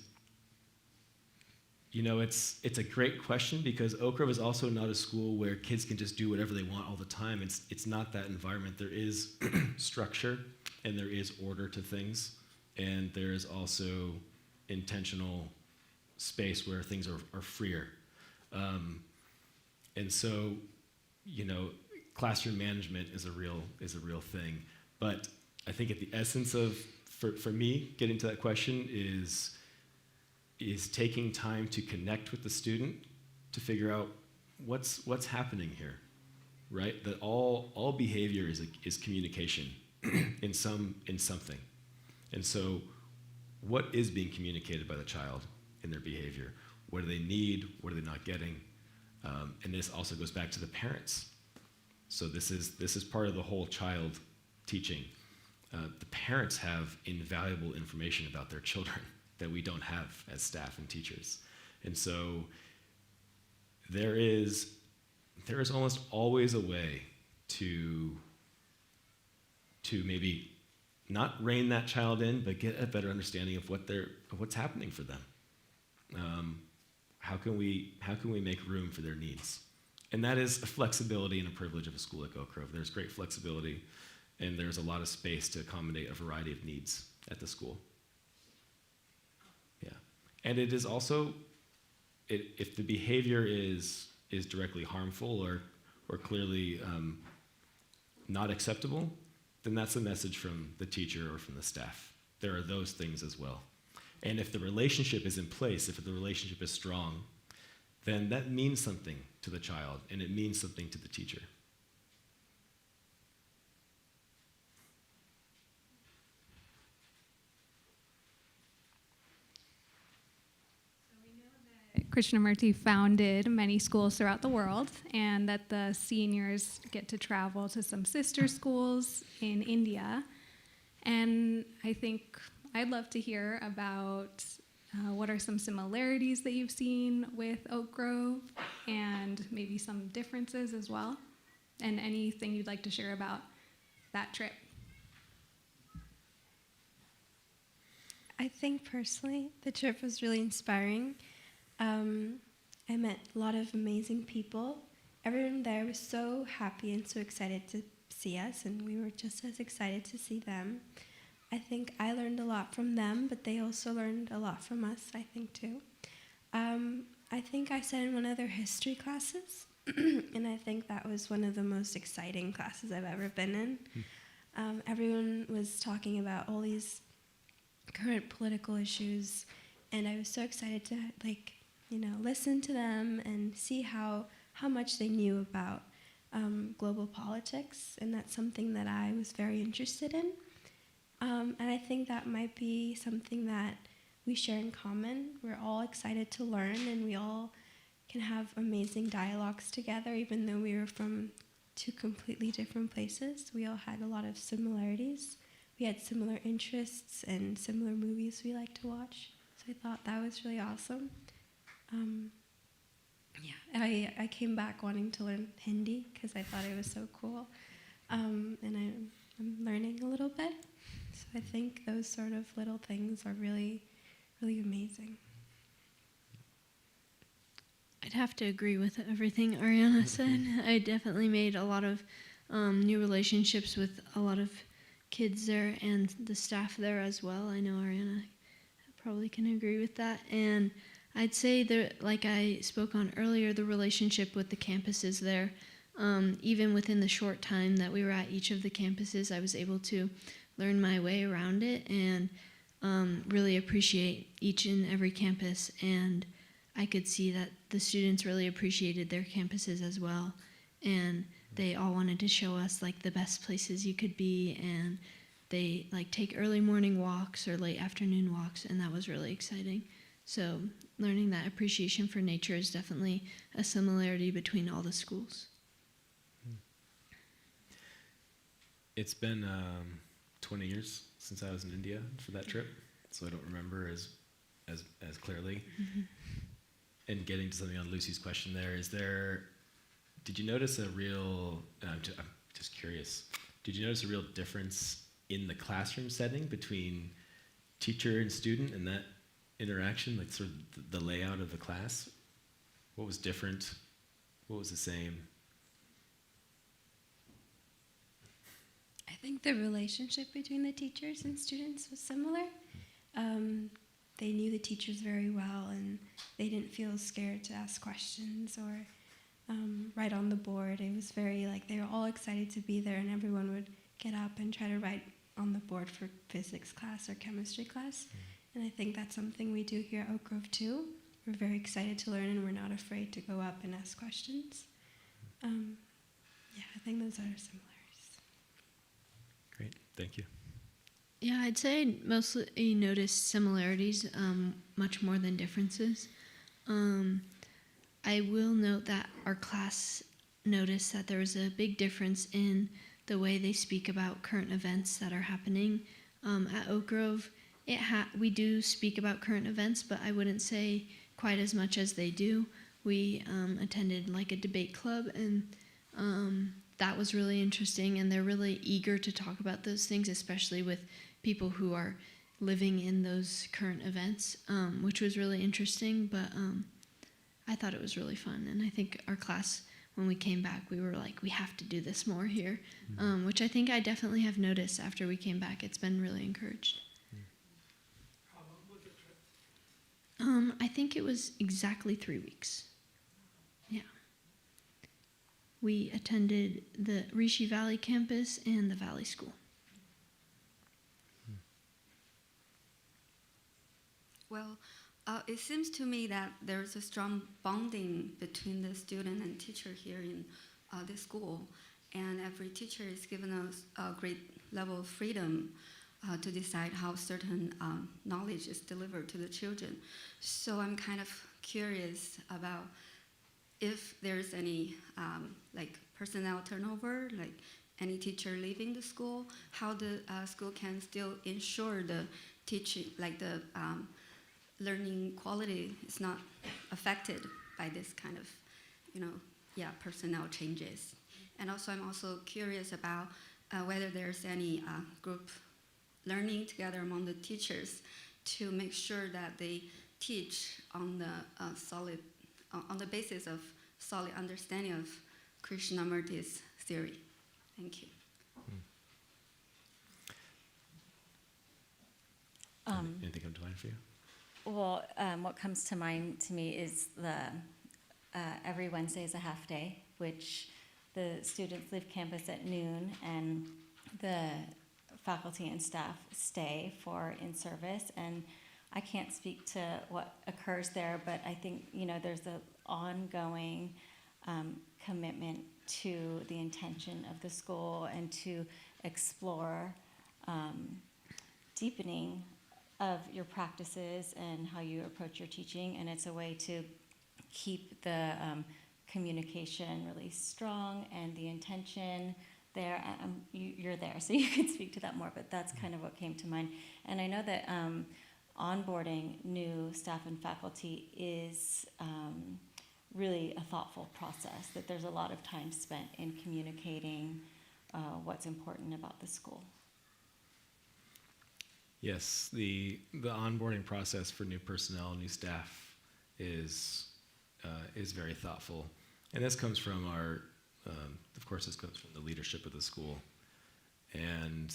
it's a great question because Oak Grove is also not a school where kids can just do whatever they want all the time. It's not that environment. There is structure and there is order to things, and there is also intentional space where things are freer. And so, classroom management is a real thing. But I think at the essence of, for me, getting to that question is taking time to connect with the student to figure out what's happening here, right? That all behavior is communication in something. And so what is being communicated by the child in their behavior? What do they need? What are they not getting? And this also goes back to the parents. So this is part of the whole child teaching. The parents have invaluable information about their children that we don't have as staff and teachers. And so there is almost always a way to maybe not rein that child in, but get a better understanding of what's happening for them. How can we make room for their needs? And that is a flexibility and a privilege of a school like Oak Grove. There's great flexibility, and there's a lot of space to accommodate a variety of needs at the school. Yeah, and it is also, if the behavior is directly harmful or clearly not acceptable, then that's a message from the teacher or from the staff. There are those things as well. And if the relationship is in place, if the relationship is strong, then that means something to the child, and it means something to the teacher. Krishnamurti founded many schools throughout the world, and that the seniors get to travel to some sister schools in India. And I think I'd love to hear about what are some similarities that you've seen with Oak Grove, and maybe some differences as well, and anything you'd like to share about that trip. I think personally the trip was really inspiring. I met a lot of amazing people. Everyone there was so happy and so excited to see us, and we were just as excited to see them. I think I learned a lot from them, but they also learned a lot from us, I think, too. I think I sat in one of their history classes, and I think that was one of the most exciting classes I've ever been in. Everyone was talking about all these current political issues, and I was so excited to listen to them and see how much they knew about global politics, and that's something that I was very interested in. And I think that might be something that we share in common. We're all excited to learn, and we all can have amazing dialogues together, even though we were from two completely different places. We all had a lot of similarities. We had similar interests and similar movies we like to watch. So I thought that was really awesome. yeah, I came back wanting to learn Hindi because I thought it was so cool. And I'm learning a little bit. So I think those sort of little things are really, really amazing. I'd have to agree with everything Ariana said. I definitely made a lot of new relationships with a lot of kids there and the staff there as well. I know Ariana probably can agree with that. And I'd say that, like I spoke on earlier, the relationship with the campuses there, even within the short time that we were at each of the campuses, I was able to learn my way around it and really appreciate each and every campus. And I could see that the students really appreciated their campuses as well. And they all wanted to show us like the best places you could be, and they like take early morning walks or late afternoon walks, and that was really exciting. So learning that appreciation for nature is definitely a similarity between all the schools. It's been 20 years since I was in India for that trip, so I don't remember as clearly. And getting to something on Lucy's question there, did you notice a real, I'm just curious, did you notice a real difference in the classroom setting between teacher and student and that interaction, like sort of the layout of the class? What was different? What was the same? I think the relationship between the teachers and students was similar. They knew the teachers very well, and they didn't feel scared to ask questions or write on the board. It was very like they were all excited to be there, and everyone would get up and try to write on the board for physics class or chemistry class. And I think that's something we do here at Oak Grove too. We're very excited to learn, and we're not afraid to go up and ask questions. Yeah, I think those are similarities. Great, thank you. Yeah, I'd say I mostly noticed similarities much more than differences. I will note that our class noticed that there was a big difference in the way they speak about current events that are happening. At Oak Grove, we do speak about current events, but I wouldn't say quite as much as they do. We attended like a debate club, and that was really interesting, and they're really eager to talk about those things, especially with people who are living in those current events, which was really interesting, but I thought it was really fun. And I think our class, when we came back, we were like, we have to do this more here, which I think I definitely have noticed after we came back. It's been really encouraged. How long was the trip? I think it was exactly 3 weeks. Yeah. We attended the Rishi Valley campus and the Valley School. Well, it seems to me that there's a strong bonding between the student and teacher here in this school, and every teacher is given a great level of freedom to decide how certain knowledge is delivered to the children. So I'm kind of curious about if there's any like personnel turnover, like any teacher leaving the school, how the school can still ensure the teaching, like the learning quality is not affected by this kind of, personnel changes. And also, I'm also curious about whether there's any group learning together among the teachers to make sure that they teach on the on the basis of solid understanding of Krishnamurti's theory. Thank you. Anything come to mind for you? Well, what comes to mind to me is the every Wednesday is a half day, which the students leave campus at noon, and the faculty and staff stay for in-service. And I can't speak to what occurs there, but I think there's an ongoing commitment to the intention of the school and to explore deepening of your practices and how you approach your teaching, and it's a way to keep the communication really strong and the intention there. You're there, so you can speak to that more, but that's kind of what came to mind. And I know that onboarding new staff and faculty is really a thoughtful process, that there's a lot of time spent in communicating what's important about the school. Yes, the onboarding process for new personnel, new staff is very thoughtful, and this comes from of course, this comes from the leadership of the school, and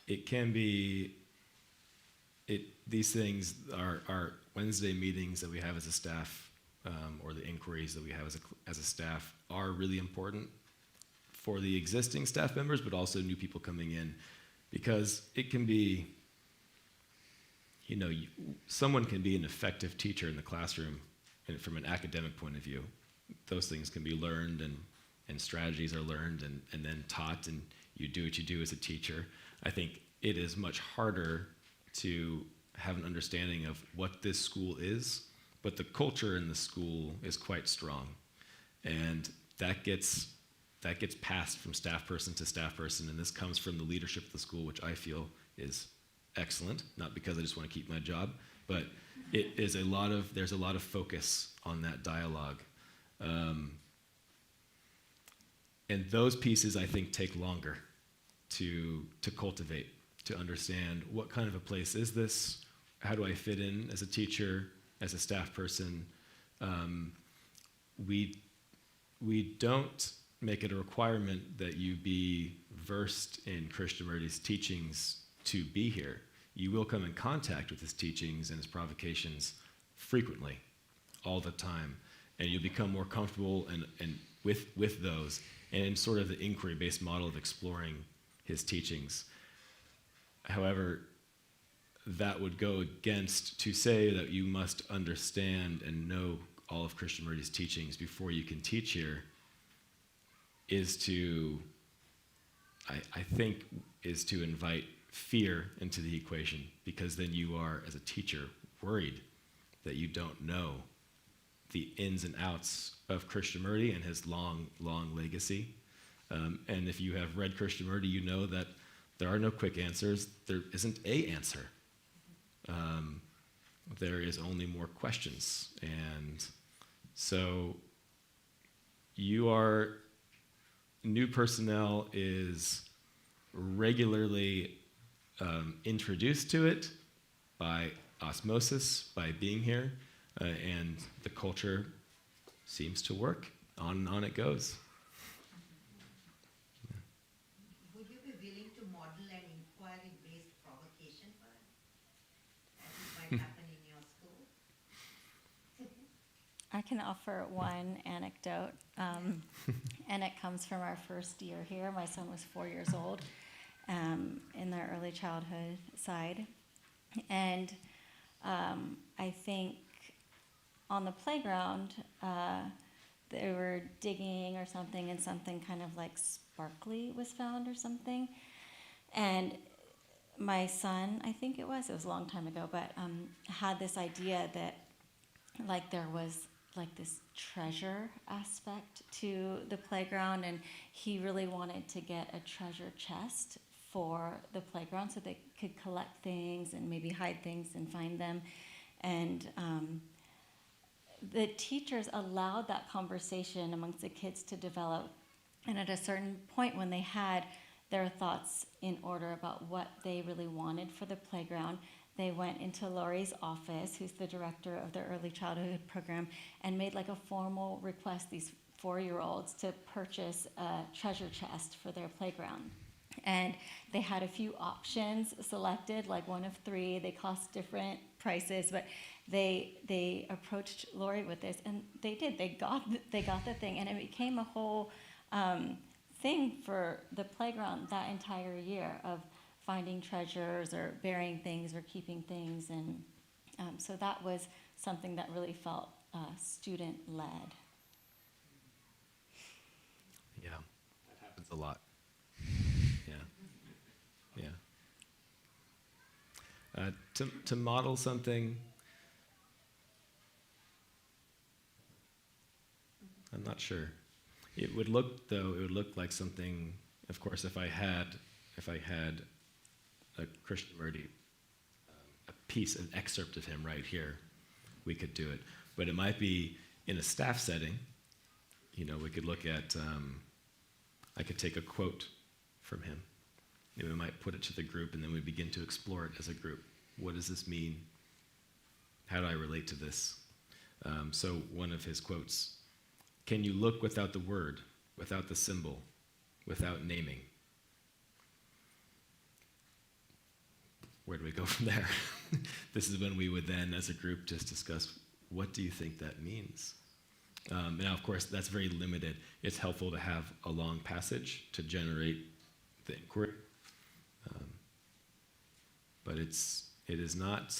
it can be. These things are Wednesday meetings that we have as a staff, or the inquiries that we have as a staff, are really important for the existing staff members, but also new people coming in. Because it can be, someone can be an effective teacher in the classroom and from an academic point of view. Those things can be learned and strategies are learned and then taught, and you do what you do as a teacher. I think it is much harder to have an understanding of what this school is, but the culture in the school is quite strong. And that gets passed from staff person to staff person, and this comes from the leadership of the school, which I feel is excellent, not because I just want to keep my job, but there's a lot of focus on that dialogue. And those pieces, I think, take longer to cultivate, to understand what kind of a place is this, how do I fit in as a teacher, as a staff person. We don't make it a requirement that you be versed in Krishnamurti's teachings to be here. You will come in contact with his teachings and his provocations frequently, all the time, and you'll become more comfortable and with those, and in sort of the inquiry-based model of exploring his teachings. However, that would go against to say that you must understand and know all of Krishnamurti's teachings before you can teach here, is to invite fear into the equation, because then you are, as a teacher, worried that you don't know the ins and outs of Krishnamurti and his long, long legacy. And if you have read Krishnamurti, you know that there are no quick answers. There isn't a answer. There is only more questions. And so new personnel is regularly introduced to it by osmosis, by being here, and the culture seems to work. On it goes. Would you be willing to model an inquiry-based provocation for it, as it might happen in your school? I can offer one anecdote, and it comes from our first year here. My son was 4 years old, in the early childhood side. And I think on the playground, they were digging or something, and something kind of like sparkly was found or something. And my son, I think it was a long time ago, but had this idea that like there was like this treasure aspect to the playground, and he really wanted to get a treasure chest for the playground so they could collect things and maybe hide things and find them. And the teachers allowed that conversation amongst the kids to develop. And at a certain point, when they had their thoughts in order about what they really wanted for the playground, they went into Lori's office, who's the director of the early childhood program, and made like a formal request, these 4-year-olds, to purchase a treasure chest for their playground. And they had a few options selected, like one of 3. They cost different prices, but they approached Lori with this, and they did. They got the thing, and it became a whole thing for the playground that entire year of finding treasures or burying things or keeping things. And so that was something that really felt student-led. Yeah, that happens a lot. Yeah. To model something, I'm not sure. It would look like something, of course, if I had a Krishnamurti, an excerpt of him right here, we could do it. But it might be in a staff setting. We could look at, I could take a quote from him. And we might put it to the group, and then we begin to explore it as a group. What does this mean? How do I relate to this? So one of his quotes, can you look without the word, without the symbol, without naming? Where do we go from there? This is when we would then, as a group, just discuss, what do you think that means? Now, of course, that's very limited. It's helpful to have a long passage to generate the inquiry. But it is not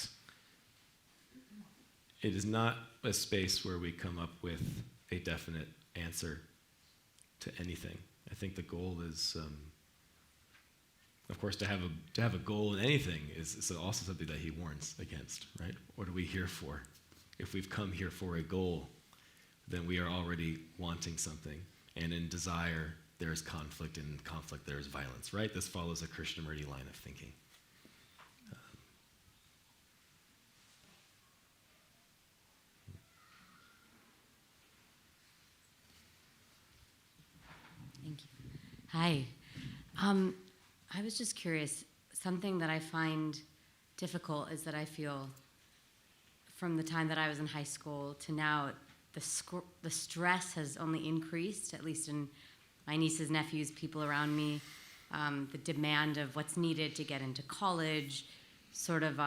a space where we come up with a definite answer to anything. I think the goal is, of course, to have a goal in anything is also something that he warns against, right? What are we here for? If we've come here for a goal, then we are already wanting something. And in desire, there is conflict, and in conflict, there is violence, right? This follows a Krishnamurti line of thinking. Thank you. Hi. I was just curious, something that I find difficult is that I feel from the time that I was in high school to now, the stress has only increased, at least in my nieces, nephews, people around me. The demand of what's needed to get into college, sort of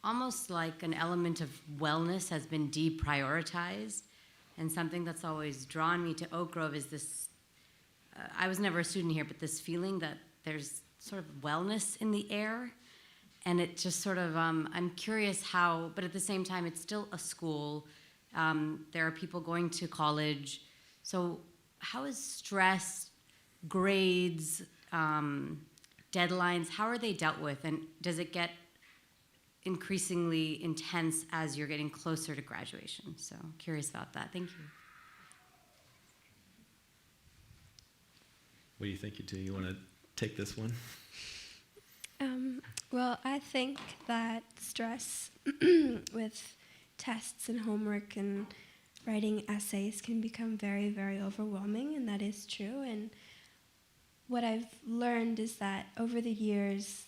almost like an element of wellness has been deprioritized. And something that's always drawn me to Oak Grove is this, I was never a student here, but this feeling that there's sort of wellness in the air. And it just sort of, I'm curious how, but at the same time, it's still a school. There are people going to college. So how is stress, grades, deadlines, how are they dealt with? And does it get increasingly intense as you're getting closer to graduation? So curious about that. Thank you. What do you think, do you want to take this one? Well, I think that stress with tests and homework and writing essays can become very, very overwhelming, and that is true. And what I've learned is that over the years,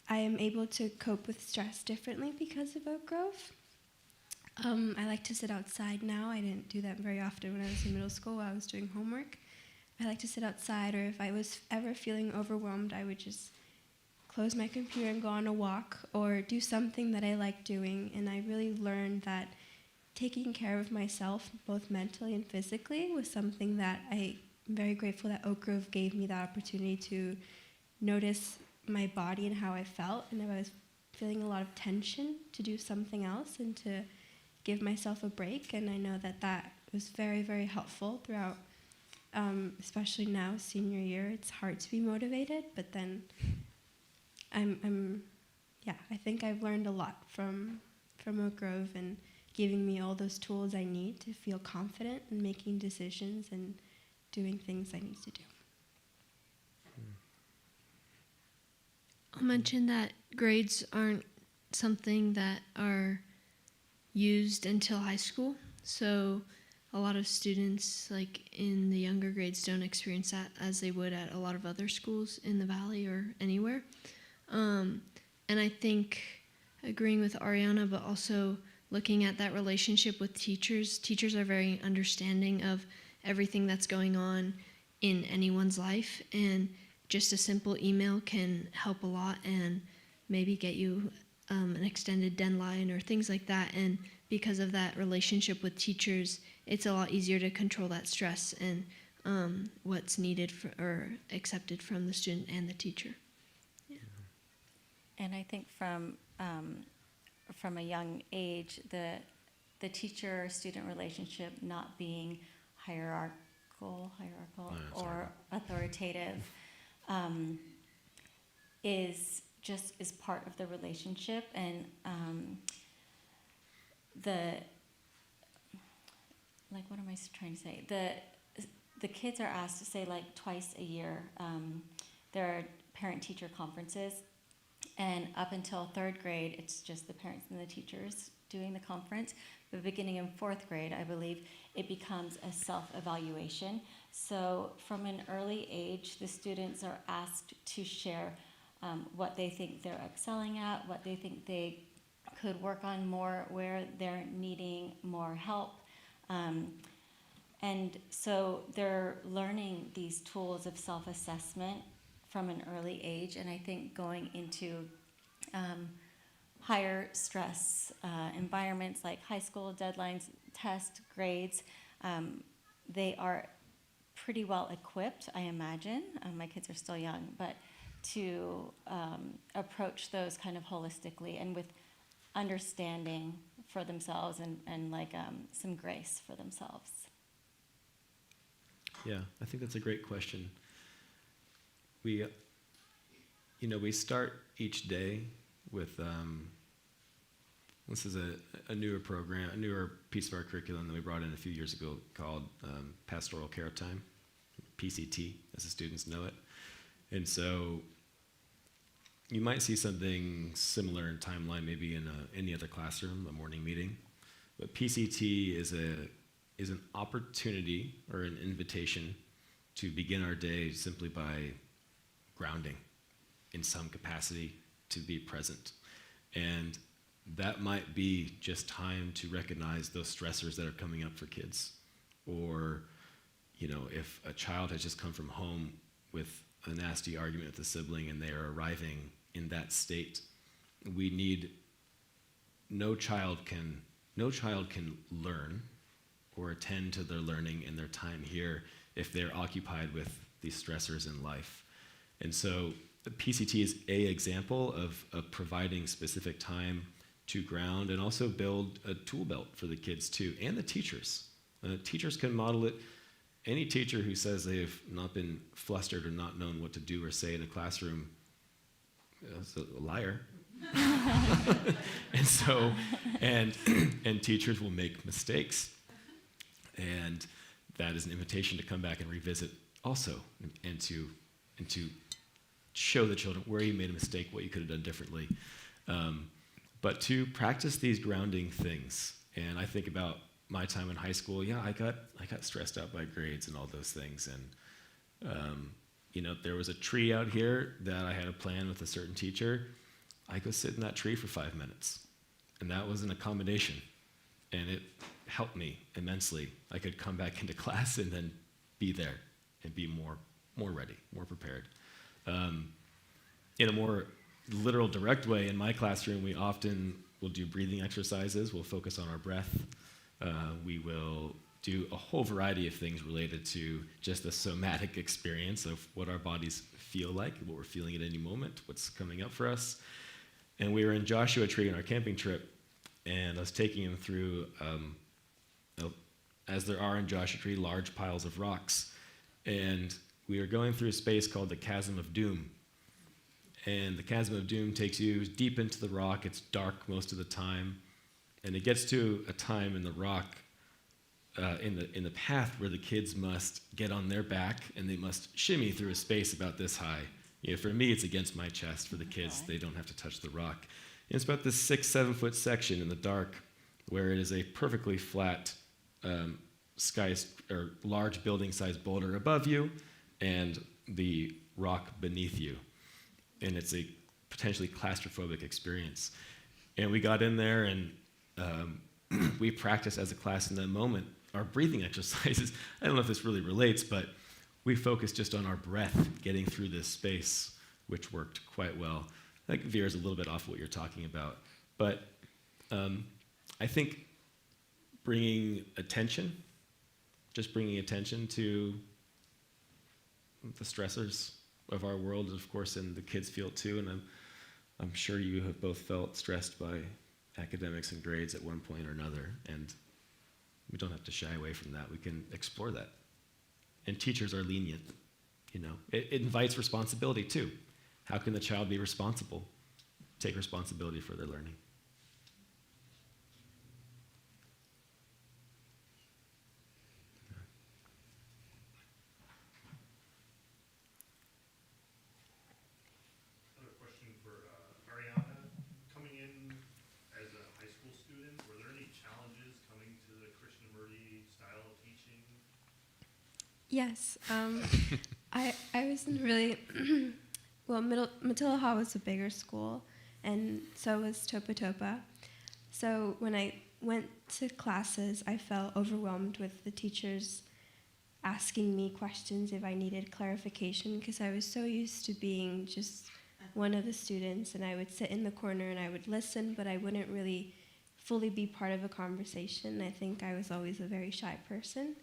I am able to cope with stress differently because of Oak Grove. I like to sit outside now. I didn't do that very often when I was in middle school while I was doing homework. I like to sit outside, or if I was ever feeling overwhelmed, I would just close my computer and go on a walk or do something that I like doing. And I really learned that taking care of myself, both mentally and physically, was something that I'm very grateful that Oak Grove gave me the opportunity to notice my body and how I felt. And if I was feeling a lot of tension, to do something else and to give myself a break. And I know that that was very, very helpful throughout, especially now, senior year. It's hard to be motivated, but then I think I've learned a lot from Oak Grove and giving me all those tools I need to feel confident in making decisions and doing things I need to do. I'll mention that grades aren't something that are used until high school. So a lot of students, like in the younger grades, don't experience that as they would at a lot of other schools in the Valley or anywhere. And I think agreeing with Ariana, but also looking at that relationship with teachers. Teachers are very understanding of everything that's going on in anyone's life, and just a simple email can help a lot and maybe get you an extended deadline or things like that. And because of that relationship with teachers, it's a lot easier to control that stress and what's needed or accepted from the student and the teacher. Yeah. And I think from a young age, the teacher-student relationship not being hierarchical or authoritative is part of the relationship. And what am I trying to say? The kids are asked to say like twice a year. There are parent-teacher conferences, And up until 3rd grade, it's just the parents and the teachers doing the conference. But beginning in 4th grade, I believe, it becomes a self-evaluation. So from an early age, the students are asked to share what they think they're excelling at, what they think they could work on more, where they're needing more help. And so they're learning these tools of self-assessment from an early age, and I think going into higher stress environments like high school deadlines, test grades, they are pretty well equipped, I imagine. My kids are still young, but to approach those kind of holistically and with understanding for themselves and like some grace for themselves. Yeah, I think that's a great question. We start each day with, this is a newer program, a newer piece of our curriculum that we brought in a few years ago called Pastoral Care Time, PCT, as the students know it. And so you might see something similar in timeline, maybe in any other classroom, a morning meeting. But PCT is an opportunity or an invitation to begin our day simply by grounding in some capacity, to be present. And that might be just time to recognize those stressors that are coming up for kids. Or, if a child has just come from home with a nasty argument with a sibling and they are arriving in that state, no child can learn or attend to their learning and their time here if they're occupied with these stressors in life. And so the PCT is an example of providing specific time to ground and also build a tool belt for the kids too, and the teachers. Teachers can model it. Any teacher who says they have not been flustered or not known what to do or say in a classroom is a liar. and teachers will make mistakes. And that is an invitation to come back and revisit also, and to show the children where you made a mistake, what you could have done differently. But to practice these grounding things. And I think about my time in high school. Yeah, I got stressed out by grades and all those things. And there was a tree out here that I had a plan with a certain teacher. I go sit in that tree for 5 minutes. And that was an accommodation. And it helped me immensely. I could come back into class and then be there and be more ready, more prepared. In a more literal, direct way, in my classroom, we often will do breathing exercises. We'll focus on our breath. We will do a whole variety of things related to just the somatic experience of what our bodies feel like, what we're feeling at any moment, what's coming up for us. And we were in Joshua Tree on our camping trip, and I was taking him through, as there are in Joshua Tree, large piles of rocks. And we were going through a space called the Chasm of Doom. And the Chasm of Doom takes you deep into the rock. It's dark most of the time. And it gets to a time in the rock, in the path, where the kids must get on their back and they must shimmy through a space about this high. For me, it's against my chest. For the kids, they don't have to touch the rock. And it's about this 6-7 foot section in the dark where it is a perfectly flat or large building-sized boulder above you and the rock beneath you. And it's a potentially claustrophobic experience. And we got in there and we practiced as a class in that moment our breathing exercises. I don't know if this really relates, but we focused just on our breath getting through this space, which worked quite well. That veers a little bit off what you're talking about. But I think bringing attention to the stressors of our world, of course, and the kids feel it too. And I'm sure you have both felt stressed by academics and grades at one point or another. And we don't have to shy away from that. We can explore that. And teachers are lenient. It invites responsibility too. How can the child be responsible? Take responsibility for their learning. Another question for Yes. I wasn't really well. Matilaha was a bigger school, and so was Topa Topa. So when I went to classes, I felt overwhelmed with the teachers asking me questions if I needed clarification, because I was so used to being just one of the students, and I would sit in the corner and I would listen, but I wouldn't really fully be part of a conversation. I think I was always a very shy person.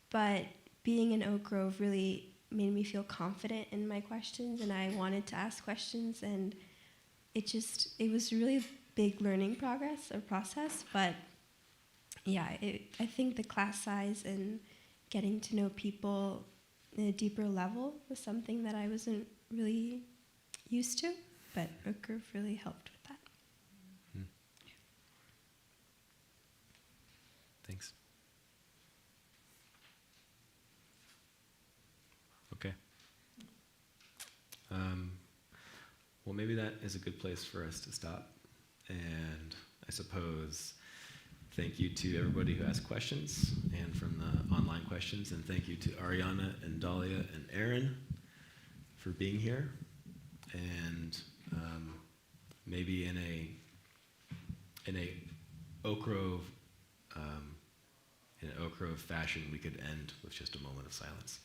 But being in Oak Grove really made me feel confident in my questions, and I wanted to ask questions, and it was really a big learning process, but yeah, I think the class size and getting to know people in a deeper level was something that I wasn't really used to, but Oak Grove really helped with that. Thanks. Okay. Well, maybe that is a good place for us to stop. And I suppose thank you to everybody who asked questions and from the online questions. And thank you to Ariana and Dahlia and Aaron for being here. And maybe in a Oak Grove fashion, we could end with just a moment of silence.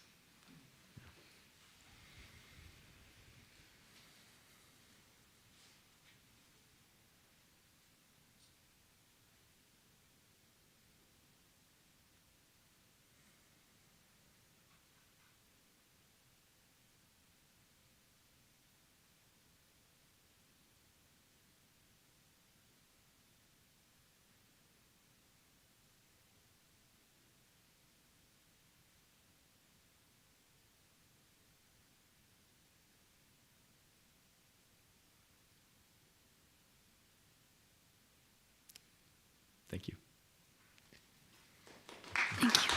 Thank you. Thank you.